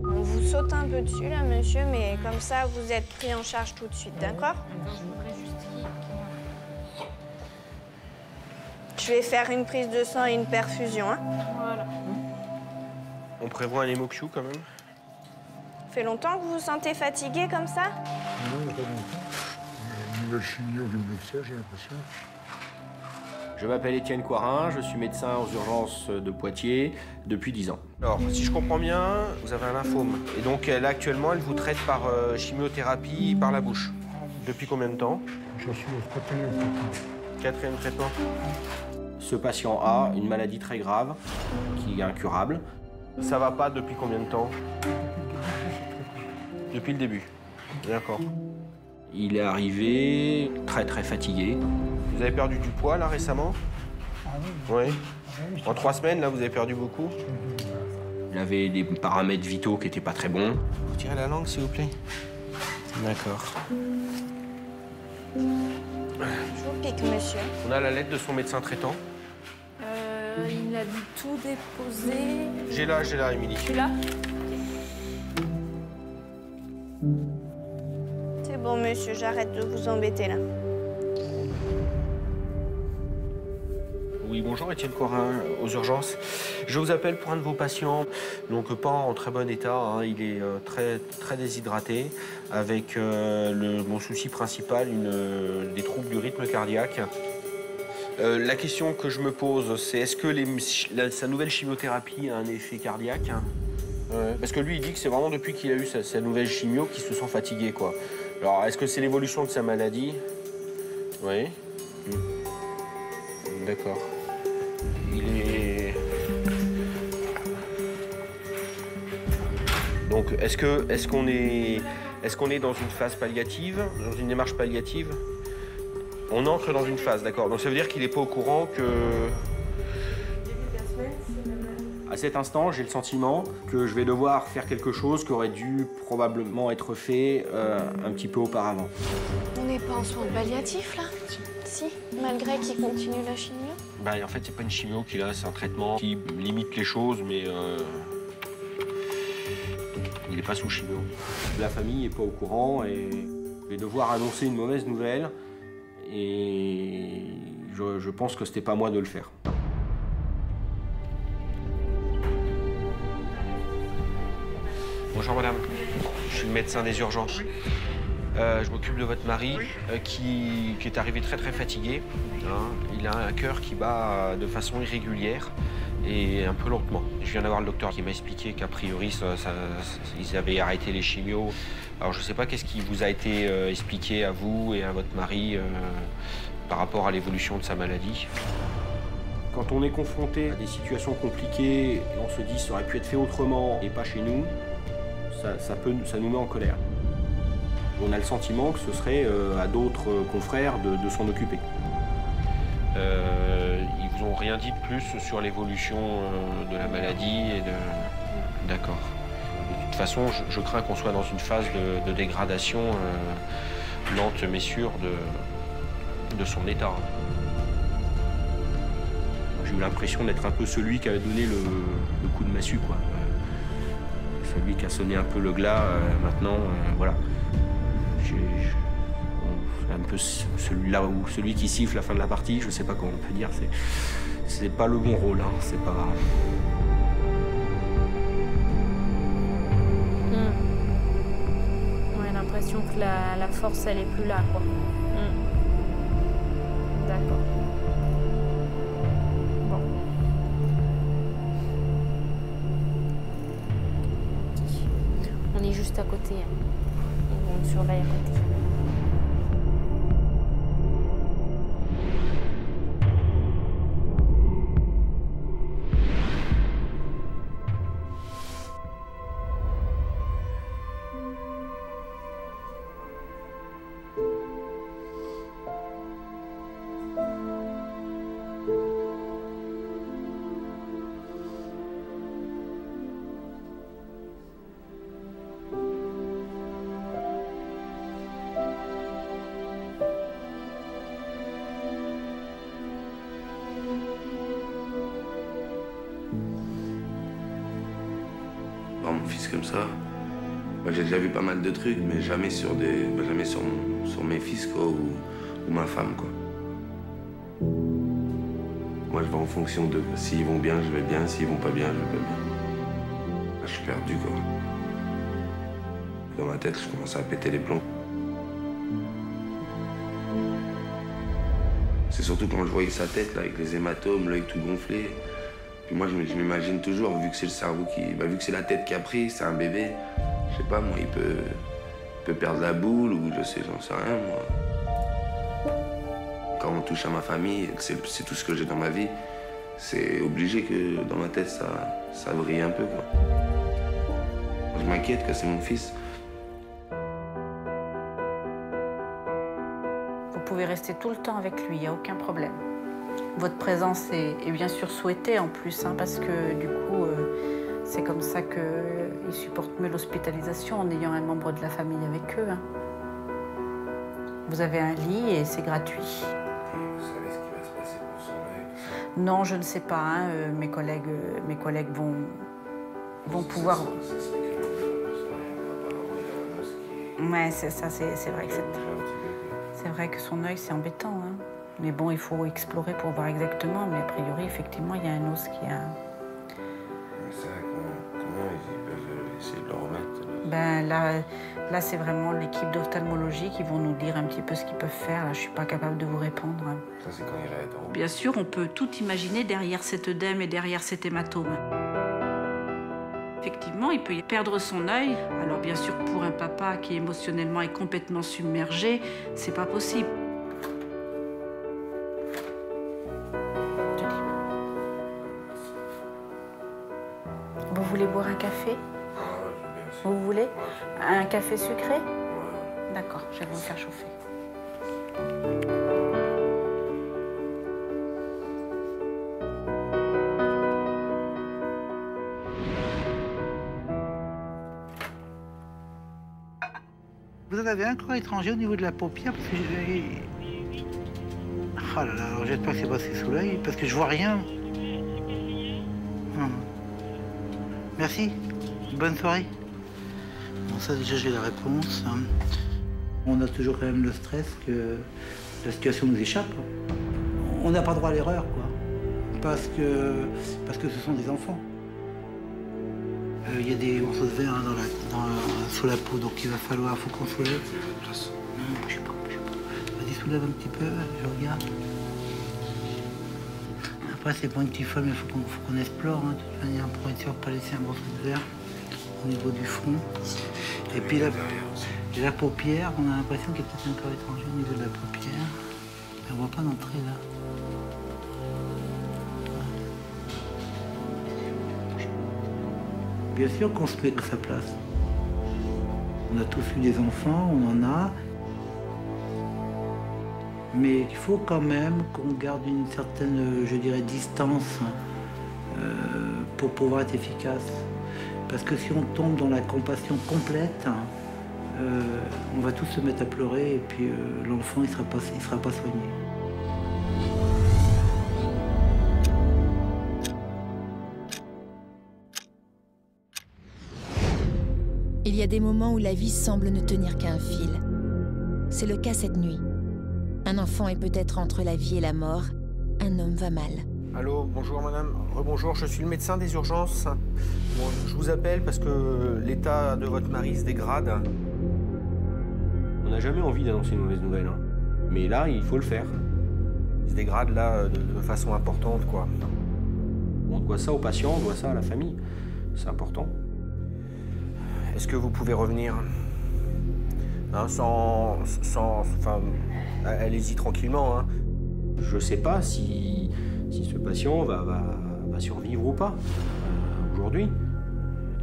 On vous saute un peu dessus là, monsieur, mais comme ça, vous êtes pris en charge tout de suite, d'accord? Je vais faire une prise de sang et une perfusion, hein? Voilà. On prévoit un hémopiou quand même? Ça fait longtemps que vous vous sentez fatigué comme ça? Non, pas longtemps. Une nouvelle chimio vient de faire, j'ai l'impression. Je m'appelle Étienne Coirin, je suis médecin aux urgences de Poitiers depuis 10 ans. Alors, si je comprends bien, vous avez un lymphome. Et donc là, actuellement, elle vous traite par chimiothérapie par la bouche. Depuis combien de temps? Je suis au 4e traitement. 4e traitement. Ce patient a une maladie très grave, qui est incurable. Ça va pas depuis combien de temps? Depuis le début. D'accord. Il est arrivé très très fatigué. Vous avez perdu du poids là récemment? Oui. En 3 semaines là vous avez perdu beaucoup? Il avait des paramètres vitaux qui n'étaient pas très bons. Vous tirez la langue s'il vous plaît? D'accord. Je vous pique, monsieur. On a la lettre de son médecin traitant. Il a dû tout déposer. J'ai là, Émilie. Tu l'as? C'est bon, monsieur, j'arrête de vous embêter là. Oui, bonjour, Étienne Coirin, aux urgences. Je vous appelle pour un de vos patients, donc pas en très bon état, hein. Il est très déshydraté, avec mon souci principal, des troubles du rythme cardiaque. La question que je me pose, c'est est-ce que sa nouvelle chimiothérapie a un effet cardiaque? Parce que lui, il dit que c'est vraiment depuis qu'il a eu sa nouvelle chimio qu'il se sent fatigué, quoi. Alors, est-ce que c'est l'évolution de sa maladie? Oui. D'accord. Donc, est-ce qu'on est dans une phase palliative, dans une démarche palliative? On entre dans une phase, d'accord. Donc ça veut dire qu'il n'est pas au courant que... À cet instant, j'ai le sentiment que je vais devoir faire quelque chose qui aurait dû probablement être fait un petit peu auparavant. On n'est pas en soins palliatifs là? Si, malgré qu'il continue la chimio? Bah, en fait, c'est pas une chimio qu'il a, c'est un traitement qui limite les choses, mais il n'est pas sous chimio. La famille n'est pas au courant et je vais devoir annoncer une mauvaise nouvelle. Et Je pense que c'était pas à moi de le faire. Bonjour madame, je suis le médecin des urgences. Je m'occupe de votre mari qui est arrivé très fatigué. Hein. Il a un cœur qui bat de façon irrégulière et un peu lentement. Je viens d'avoir le docteur qui m'a expliqué qu'a priori ils avaient arrêté les chimios. Alors je ne sais pas qu'est-ce qui vous a été expliqué à vous et à votre mari par rapport à l'évolution de sa maladie. Quand on est confronté à des situations compliquées et on se dit ça aurait pu être fait autrement et pas chez nous, ça nous met en colère. On a le sentiment que ce serait à d'autres confrères de s'en occuper. Ils vous ont rien dit de plus sur l'évolution de la maladie et de... D'accord. De toute façon, je crains qu'on soit dans une phase de dégradation lente mais sûre de son état. J'ai eu l'impression d'être un peu celui qui avait donné le coup de massue, quoi. Celui qui a sonné un peu le glas, maintenant, voilà. Un peu celui qui siffle la fin de la partie, je sais pas comment on peut dire, c'est pas le bon rôle, hein, c'est pas... Ouais, l'impression que la force, elle est plus là, quoi. D'accord. Bon. On est juste à côté, hein. On surveille à côté. Mon fils comme ça, moi, j'ai déjà vu pas mal de trucs, mais jamais sur mes fils, quoi, ou ma femme, quoi. Moi, je vais en fonction de s'ils vont bien, je vais bien, s'ils vont pas bien, je vais pas bien. Là, je suis perdu, quoi. Dans ma tête, je commence à péter les plombs. C'est surtout quand je voyais sa tête, là, avec les hématomes, l'œil tout gonflé. Puis moi, je m'imagine toujours, vu que c'est le cerveau vu que c'est la tête qui a pris, c'est un bébé, je sais pas, moi, il peut perdre la boule, ou j'en sais rien, moi. Quand on touche à ma famille, c'est tout ce que j'ai dans ma vie, c'est obligé que dans ma tête, ça vrille un peu, quoi. Je m'inquiète que c'est mon fils. Vous pouvez rester tout le temps avec lui, il n'y a aucun problème. Votre présence est bien sûr souhaitée en plus, hein, parce que du coup, c'est comme ça qu'ils supportent mieux l'hospitalisation en ayant un membre de la famille avec eux. Hein. Vous avez un lit et c'est gratuit. Vous savez ce qui va se passer pour son œil? Non, je ne sais pas. Hein, mes collègues vont pouvoir... Ouais, c'est ça, c'est vrai que c'est vrai que son œil, c'est embêtant. Hein. Mais bon, il faut explorer pour voir exactement. Mais a priori, effectivement, il y a un os qui a... Mais ça, comment ils peuvent essayer de le remettre? Ben là c'est vraiment l'équipe d'ophtalmologie qui vont nous dire un petit peu ce qu'ils peuvent faire. Là, je ne suis pas capable de vous répondre. Ça, c'est quand il va être en haut. Bien sûr, on peut tout imaginer derrière cet œdème et derrière cet hématome. Effectivement, il peut y perdre son œil. Alors bien sûr, pour un papa qui émotionnellement est complètement submergé, c'est pas possible. Vous voulez boire un café? Vous voulez un café sucré? D'accord, je vais vous le faire chauffer. Vous en avez un corps étranger au niveau de la paupière parce que j'ai... Oh là là, alors j'espère que c'est passé sous l'œil parce que je vois rien. Merci, bonne soirée. Bon, ça déjà j'ai la réponse. On a toujours quand même le stress que la situation nous échappe. on n'a pas droit à l'erreur, quoi. Parce que ce sont des enfants. Il y a des morceaux de verre sous la peau, donc il va falloir, faut qu'on soulève. Non, je sais pas. Vas-y, soulève un petit peu, je regarde. Après, c'est pas une petite folle, mais il faut qu'on explore, hein, de toute manière, pour être sûr de ne pas laisser un morceau de verre au niveau du front. Et puis la paupière, on a l'impression qu'il y a peut-être un corps étranger au niveau de la paupière. Mais on ne voit pas d'entrée là. Bien sûr qu'on se met à sa place. On a tous eu des enfants, on en a. Mais il faut quand même qu'on garde une certaine, je dirais, distance pour pouvoir être efficace. Parce que si on tombe dans la compassion complète, on va tous se mettre à pleurer et puis l'enfant il sera pas soigné. Il y a des moments où la vie semble ne tenir qu'à un fil. C'est le cas cette nuit. Un enfant est peut-être entre la vie et la mort. Un homme va mal. Allô, bonjour madame. Rebonjour, je suis le médecin des urgences. Bon, je vous appelle parce que l'état de votre mari se dégrade. On n'a jamais envie d'annoncer une mauvaise nouvelle, hein. Mais là, il faut le faire. Il se dégrade là de façon importante, quoi. On doit ça aux patients, on doit ça à la famille. C'est important. Est-ce que vous pouvez revenir, hein, enfin, allez-y tranquillement, hein. Je sais pas si ce patient va survivre ou pas aujourd'hui.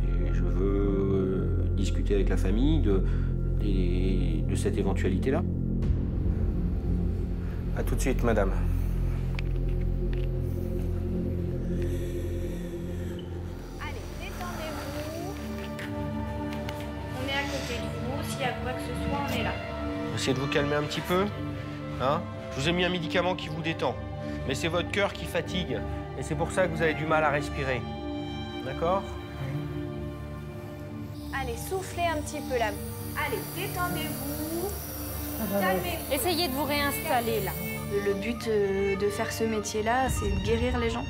Et je veux discuter avec la famille de cette éventualité-là. À tout de suite, madame. Allez, détendez-vous. On est à côté de vous. S'il y a quoi que ce soit, on est là. Essayez de vous calmer un petit peu, hein. Je vous ai mis un médicament qui vous détend. Mais c'est votre cœur qui fatigue. Et c'est pour ça que vous avez du mal à respirer. D'accord? Allez, soufflez un petit peu là. Allez, détendez-vous. Calmez-vous. Essayez de vous réinstaller là. Le but de faire ce métier-là, c'est de guérir les gens.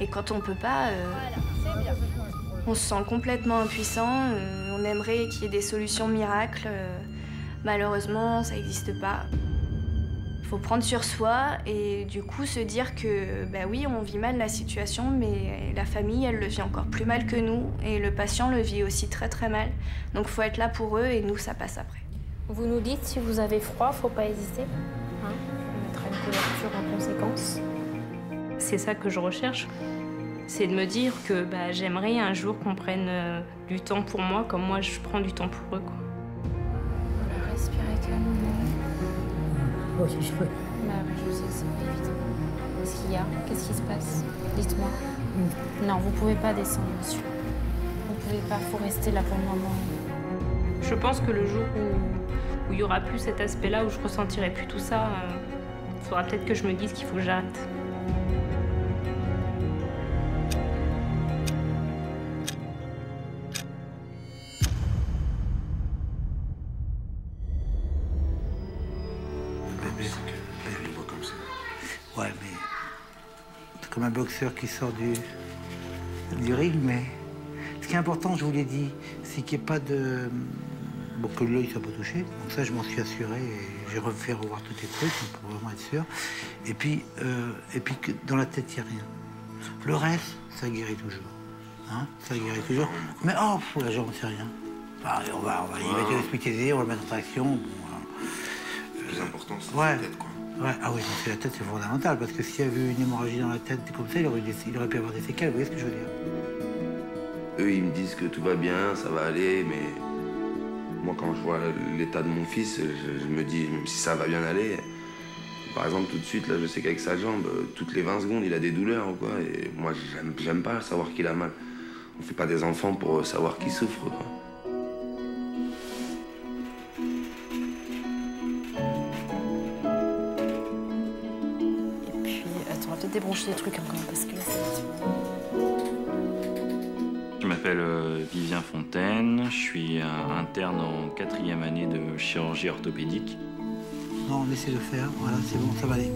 Et quand on peut pas, on se sent complètement impuissant. On aimerait qu'il y ait des solutions miracles. Malheureusement, ça n'existe pas. Il faut prendre sur soi et du coup se dire que, bah oui, on vit mal la situation, mais la famille, elle le vit encore plus mal que nous. Et le patient le vit aussi très très mal. Donc il faut être là pour eux et nous, ça passe après. Vous nous dites si vous avez froid, faut pas hésiter. Hein, on mettra une couverture en conséquence. C'est ça que je recherche. C'est de me dire que bah, j'aimerais un jour qu'on prenne du temps pour moi, comme moi je prends du temps pour eux, quoi. Respirez calmement. Oh, si je peux. Bah, je sais que c'est pas évident. Qu'est-ce qu'il y a? Qu'est-ce qui se passe? Dites-moi. Non, vous pouvez pas descendre, monsieur. Vous pouvez pas, faut rester là pour le moment. Je pense que le jour où il y aura plus cet aspect-là, où je ressentirai plus tout ça, il faudra peut-être que je me dise qu'il faut que j'arrête. Ouais, mais c'est comme un boxeur qui sort du ring, mais ce qui est important, je vous l'ai dit, c'est qu'il n'y ait pas de... Bon, que l'œil ne soit pas touché. Donc ça, je m'en suis assuré et j'ai refait revoir tous les trucs pour vraiment être sûr. Et puis que dans la tête, il n'y a rien. Le reste, ça guérit toujours. Hein, ça guérit toujours. Mais oh, pour la jambe, c'est rien. Bah, il va être hospitalisé, on va le mettre en action. Bon, le plus important, c'est ouais. la tête, quoi. Ouais, ah oui, donc la tête, c'est fondamental, parce que s'il y avait eu une hémorragie dans la tête comme ça, il aurait pu avoir des séquelles, vous voyez ce que je veux dire? Eux, ils me disent que tout va bien, ça va aller, mais moi, quand je vois l'état de mon fils, je me dis, même si ça va bien aller, par exemple, tout de suite, là, je sais qu'avec sa jambe, toutes les 20 secondes, il a des douleurs ou quoi, et moi, j'aime pas savoir qu'il a mal. On fait pas des enfants pour savoir qu'il souffre, quoi. Débrancher des trucs encore parce que là c'est... Je m'appelle Vivien Fontaine, je suis interne en 4e année de chirurgie orthopédique. Non, laissez-le faire, voilà, c'est bon, ça va aller.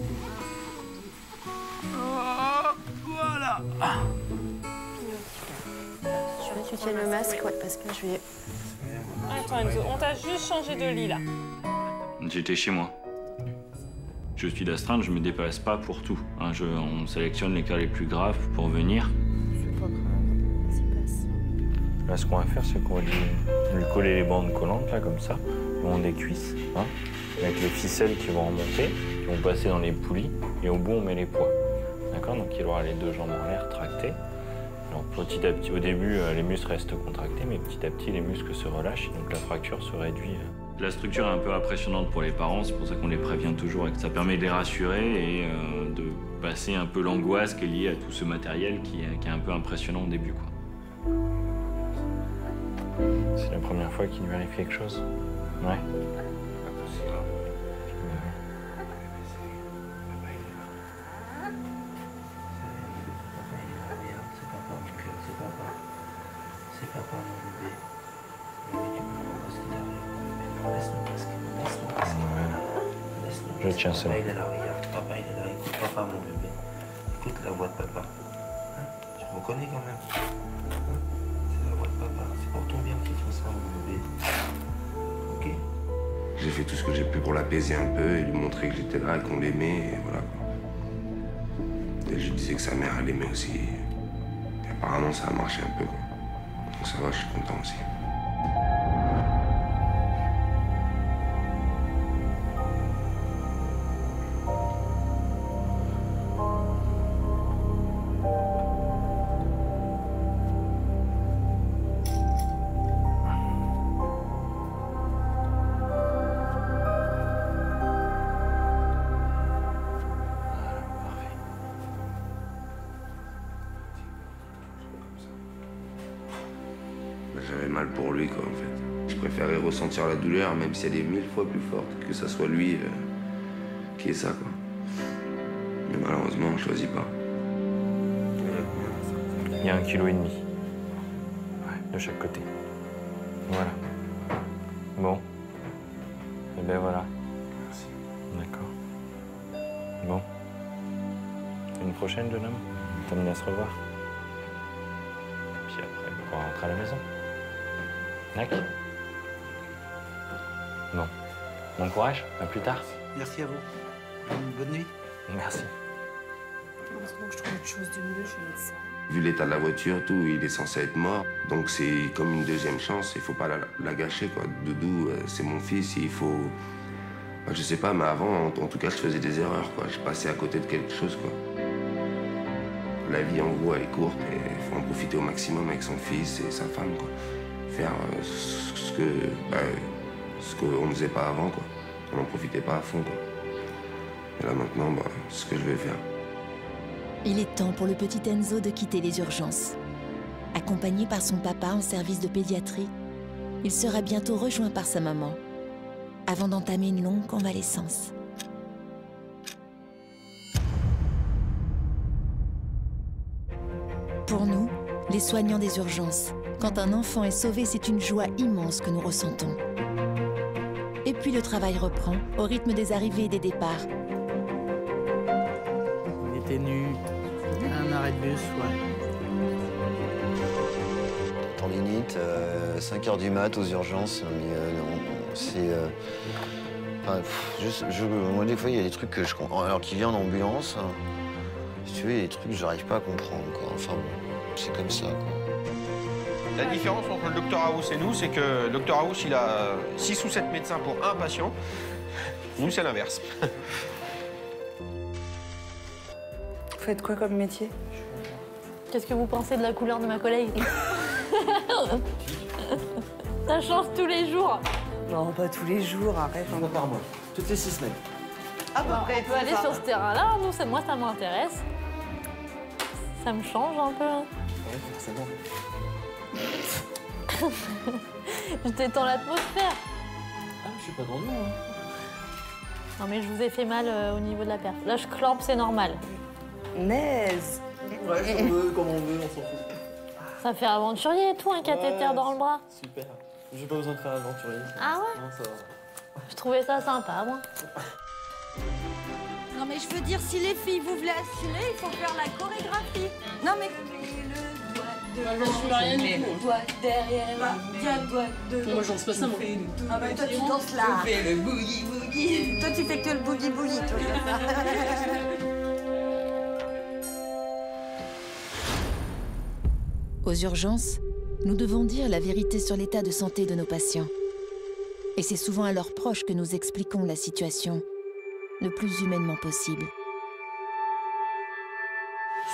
Voilà. Je veux que tu tiennes le masque, ouais, parce que je vais... Attends Enzo, on t'a juste changé de lit là. J'étais chez moi. Je suis d'astreinte, je me déplace pas pour tout. Hein, on sélectionne les cas les plus graves pour venir. Là, ce qu'on va faire, c'est qu'on va lui coller les bandes collantes, là, comme ça, le long des cuisses, hein, avec les ficelles qui vont remonter, qui vont passer dans les poulies, et au bout, on met les poids. D'accord? Donc, il aura les deux jambes en l'air, tractées. Alors, petit à petit, au début, les muscles restent contractés, mais petit à petit, les muscles se relâchent, donc la fracture se réduit. La structure est un peu impressionnante pour les parents, c'est pour ça qu'on les prévient toujours et que ça permet de les rassurer et de passer un peu l'angoisse qui est liée à tout ce matériel qui est un peu impressionnant au début, quoi. C'est la première fois qu'il lui arrive quelque chose? Ouais. Je tiens ça. Papa, il est là, regarde. Papa, il est là. Écoute papa, mon bébé. Écoute la voix de papa. Hein? Tu me reconnais quand même. Hein? C'est la voix de papa. C'est pour ton bien qu'ils font ça, mon bébé. Ok? J'ai fait tout ce que j'ai pu pour l'apaiser un peu et lui montrer que j'étais là et qu'on l'aimait, et voilà. Et je lui disais que sa mère, elle l'aimait aussi. Et apparemment, ça a marché un peu, quoi. Donc ça va, je suis content aussi. J'avais mal pour lui, quoi, en fait. Je préférais ressentir la douleur, même si elle est 1000 fois plus forte, que ça soit lui qui est ça, quoi. Mais malheureusement, on ne choisit pas. Il y a 1,5 kg. Ouais, de chaque côté. Voilà. Bon. Et ben voilà. Merci. D'accord. Bon. Une prochaine, jeune homme? T'amènes à se revoir. Puis après, on pourra rentrer à la maison. D'accord. Bon. Bon courage, à plus tard. Merci à vous. Bonne nuit. Merci. Heureusement que je trouve autre chose de mieux, je vais mettre ça. Vu l'état de la voiture, tout, il est censé être mort. Donc c'est comme une deuxième chance, il faut pas la gâcher, quoi. Doudou, c'est mon fils, il faut... Je sais pas, mais avant, en tout cas, je faisais des erreurs, quoi. Je passais à côté de quelque chose, quoi. La vie, en gros, elle est courte et il faut en profiter au maximum avec son fils et sa femme, quoi. Faire ce qu'on ne faisait pas avant, quoi. On n'en profitait pas à fond, quoi. Et là, maintenant, c'est ce que je vais faire. Il est temps pour le petit Enzo de quitter les urgences. Accompagné par son papa en service de pédiatrie, il sera bientôt rejoint par sa maman, avant d'entamer une longue convalescence. Pour nous, les soignants des urgences, quand un enfant est sauvé, c'est une joie immense que nous ressentons. Et puis le travail reprend, au rythme des arrivées et des départs. Il était nu. Un arrêt de bus, ouais. Tendinite, 5 h du mat aux urgences, mais c'est... moi, des fois, il y a des trucs que je comprends. Alors qu'il vient en ambulance, si tu veux, il y a des trucs que j'arrive pas à comprendre, quoi. Enfin, bon, c'est comme ça, quoi. La différence entre le docteur House et nous, c'est que le docteur House, il a 6 ou 7 médecins pour un patient. Nous, c'est l'inverse. Vous faites quoi comme métier? Qu'est-ce que vous pensez de la couleur de ma collègue? Ça change tous les jours. Non, pas tous les jours, arrête. Une fois par mois, toutes les 6 semaines. À peu près, on peut aller sur ce terrain-là, moi ça m'intéresse. Ça me change un peu. Ouais, forcément. Je détends l'atmosphère. Ah, je suis pas tendu, moi. Non mais je vous ai fait mal au niveau de la perf. Là je clampe, c'est normal. Naise. Ouais, si on veut, comme on veut, on s'en fout. Ça fait aventurier et tout, un cathéter dans le bras. Super. J'ai pas besoin de faire aventurier. Ah ouais? Non, ça va. Je trouvais ça sympa, moi. Non Non mais je veux dire, si les filles vous voulez assumer, il faut faire la chorégraphie. Non mais... J'en suis rien du tout. Doigt derrière, doigt de... Moi, j'en sais pas ça, moi. Ah bah toi, tu danses là. Tu fais le boogie-boogie. Toi, tu fais que le boogie-boogie, toi. Aux urgences, nous devons dire la vérité sur l'état de santé de nos patients. Et c'est souvent à leurs proches que nous expliquons la situation le plus humainement possible.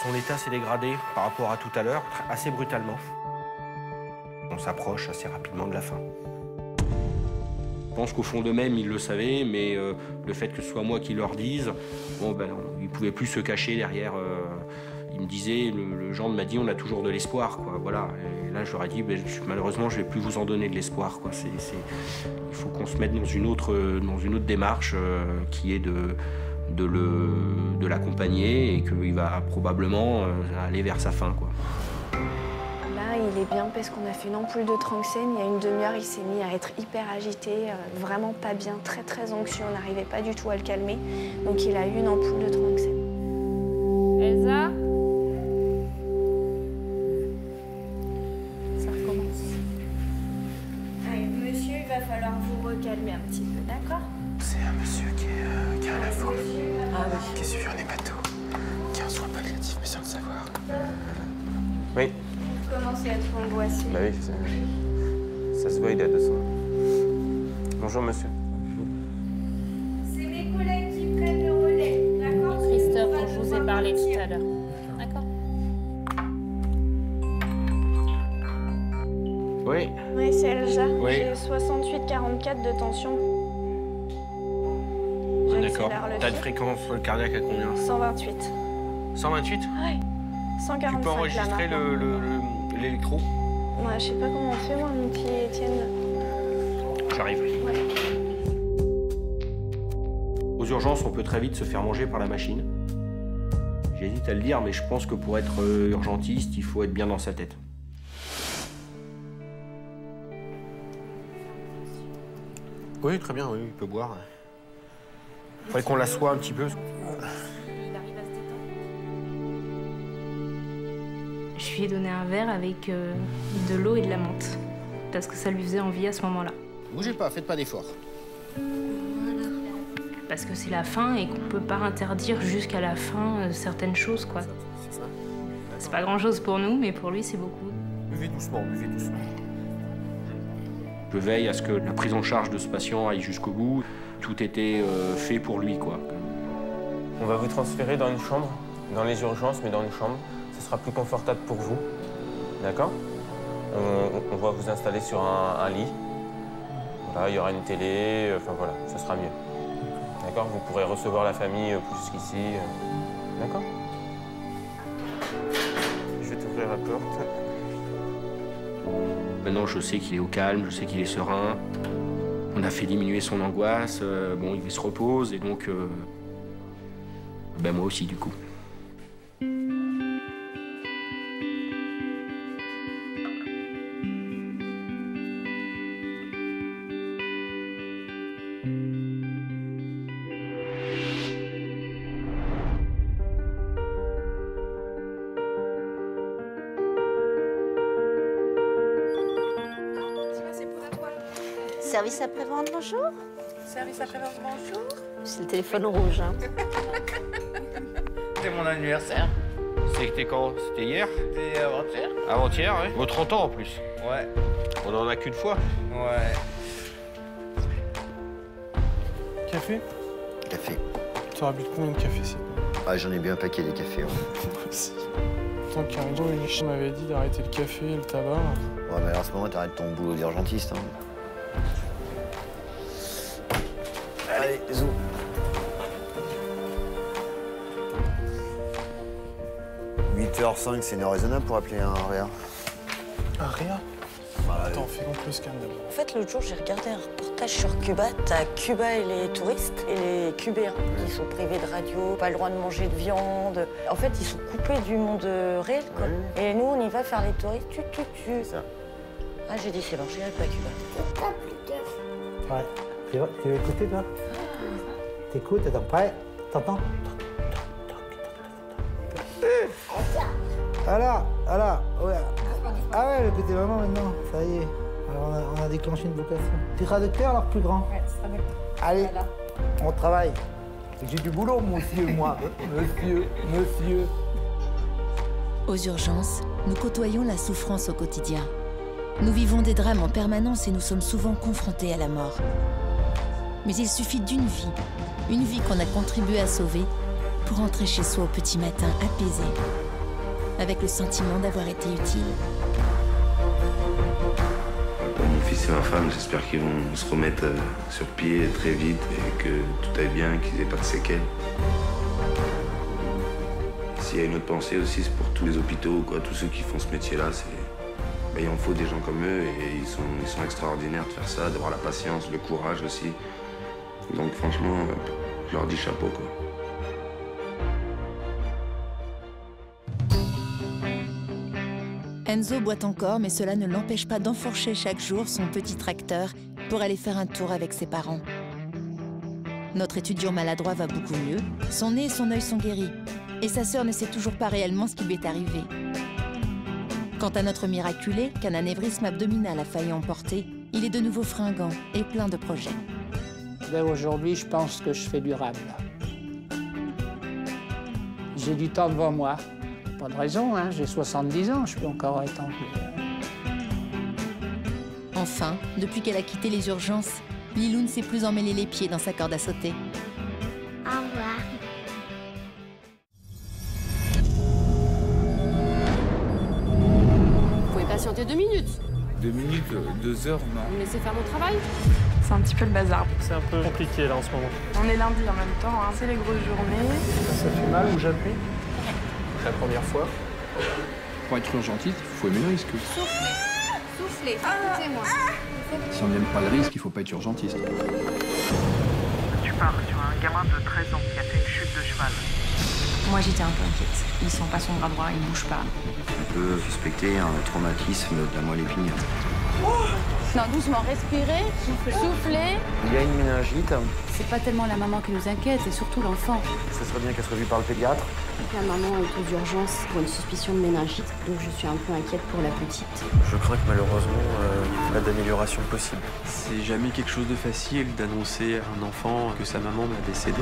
Son état s'est dégradé par rapport à tout à l'heure, assez brutalement. On s'approche assez rapidement de la fin. Je pense qu'au fond d'eux-mêmes, ils le savaient, mais le fait que ce soit moi qui leur dise, bon, ben, ils ne pouvaient plus se cacher derrière. Ils me disaient, le gendre m'a dit, on a toujours de l'espoir, quoi. Voilà. Et là, je leur ai dit, ben, malheureusement, je ne vais plus vous en donner de l'espoir, quoi. Il faut qu'on se mette dans une autre démarche qui est de l'accompagner et qu'il va probablement aller vers sa fin, quoi. Là, il est bien parce qu'on a fait une ampoule de tranxène. Il y a une demi-heure, il s'est mis à être hyper agité, vraiment pas bien, très très anxieux. On n'arrivait pas du tout à le calmer. Donc il a eu une ampoule de tranxène. Elsa? Ça recommence. Allez, monsieur, il va falloir vous recalmer un petit peu, d'accord? C'est un monsieur qui a un lafo, qui est suivi en hémato, qui a un soin palliatif, mais sans le savoir. Oui. Vous commencez à être angoissé. Bah oui, ça se voit, il est à 200. Bonjour, monsieur. C'est mes collègues qui prennent le relais, d'accord? Christophe, dont je vous ai parlé tout à l'heure. D'accord? Oui. Oui, c'est Elsa. Oui. J'ai 68-44 de tension. D'accord. T'as de fréquence cardiaque à combien? 128. 128? Ouais. 145. Tu peux enregistrer l'électro? Ouais, je sais pas comment on fait, moi, mon petit Étienne. J'arrive. Ouais. Aux urgences, on peut très vite se faire manger par la machine. J'hésite à le dire, mais je pense que pour être urgentiste, il faut être bien dans sa tête. Oui, très bien, oui, il peut boire. Il faudrait qu'on l'assoie un petit peu. Je lui ai donné un verre avec de l'eau et de la menthe. Parce que ça lui faisait envie à ce moment-là. Bougez pas, faites pas d'efforts. Parce que c'est la fin et qu'on peut pas interdire jusqu'à la fin certaines choses, quoi. C'est pas grand-chose pour nous, mais pour lui, c'est beaucoup. Buvez doucement, buvez doucement. Je veille à ce que la prise en charge de ce patient aille jusqu'au bout. Tout était fait pour lui, quoi. On va vous transférer dans une chambre, dans les urgences, mais dans une chambre. Ce sera plus confortable pour vous, d'accord? On va vous installer sur un lit. Voilà, il y aura une télé, enfin voilà, ce sera mieux. D'accord? Vous pourrez recevoir la famille plus qu'ici. D'accord? Je vais t'ouvrir la porte. Maintenant, je sais qu'il est au calme, je sais qu'il est serein. On a fait diminuer son angoisse. Bon, il se repose et donc... ben moi aussi, du coup. Service après-vente, bonjour. Service après-vente, bonjour. C'est le téléphone rouge. Hein. C'était mon anniversaire. C'était quand? C'était hier? C'était avant-hier. Avant-hier, oui. Vos 30 ans en plus. Ouais. On en a qu'une fois. Ouais. Café? Café. Tu auras bu combien de café, s'il te plaît? Ah, j'en ai bu un paquet des cafés. Ouais. Tant qu'un jour, Michel m'avait dit d'arrêter le café et le tabac. Ouais, mais alors, à ce moment, t'arrêtes ton boulot d'urgentiste. Hein. Allez, zou. « 8h05, c'est une heure raisonnable pour appeler un réa. Un réa? Attends, fais qu'on peut scanner d'abord. En fait, l'autre jour, j'ai regardé un reportage sur Cuba. T'as Cuba et les touristes et les Cubéens qui sont privés de radio, pas le droit de manger de viande. En fait, ils sont coupés du monde réel, quoi. Et nous, on y va faire les touristes. C'est ça. Ah, j'ai dit, c'est bon, j'irai pas à Cuba. Ouais. Tu veux écouter, toi? T'écoutes, attends, prêt? T'entends? Voilà, voilà. Ouais. Ah ouais, le côté maman maintenant, ça y est. Alors on a déclenché une vocation. Tu seras docteur alors plus grand? Ouais, tu seras docteur. Allez, voilà. On travaille. J'ai du boulot, monsieur, moi. Monsieur. Aux urgences, nous côtoyons la souffrance au quotidien. Nous vivons des drames en permanence et nous sommes souvent confrontés à la mort. Mais il suffit d'une vie qu'on a contribué à sauver pour rentrer chez soi au petit matin apaisé, avec le sentiment d'avoir été utile. Pour mon fils et ma femme, j'espère qu'ils vont se remettre sur pied très vite et que tout aille bien, qu'ils n'aient pas de séquelles. S'il y a une autre pensée aussi, c'est pour tous les hôpitaux, quoi, tous ceux qui font ce métier-là, il en faut des gens comme eux et ils sont extraordinaires de faire ça, d'avoir la patience, le courage aussi. Donc franchement, je leur dis chapeau, quoi. Enzo boite encore, mais cela ne l'empêche pas d'enfourcher chaque jour son petit tracteur pour aller faire un tour avec ses parents. Notre étudiant maladroit va beaucoup mieux, son nez et son œil sont guéris, et sa sœur ne sait toujours pas réellement ce qui lui est arrivé. Quant à notre miraculé, qu'un anévrisme abdominal a failli emporter, il est de nouveau fringant et plein de projets. Aujourd'hui, je pense que je fais durable. J'ai du temps devant moi. Pas de raison, hein, j'ai 70 ans, je peux encore être en vie. Enfin, depuis qu'elle a quitté les urgences, Lilou ne sait plus emmêler les pieds dans sa corde à sauter. Au revoir. Vous pouvez patienter 2 minutes. 2 minutes, 2 heures, non. Vous me laissez faire mon travail? C'est un petit peu le bazar. C'est un peu compliqué là en ce moment. On est lundi en même temps, hein. C'est les grosses journées. Ça fait mal ou j'appuie? La première fois. Pour être urgentiste, il faut aimer le risque. Soufflez, écoutez-moi. Si on n'aime pas le risque, il faut pas être urgentiste. Tu pars sur un gamin de 13 ans qui a fait une chute de cheval. Moi j'étais un peu inquiète. Il sent pas son bras droit, il bouge pas. On peut suspecter un traumatisme de la moelle épinière. Non, doucement, respirez, soufflez. Il y a une méningite. C'est pas tellement la maman qui nous inquiète, c'est surtout l'enfant. Ce serait bien qu'elle soit vue par le pédiatre. La maman est aux urgences pour une suspicion de méningite, donc je suis un peu inquiète pour la petite. Je crains que malheureusement, il n'y ait pas d'amélioration possible. C'est jamais quelque chose de facile d'annoncer à un enfant que sa maman va décéder.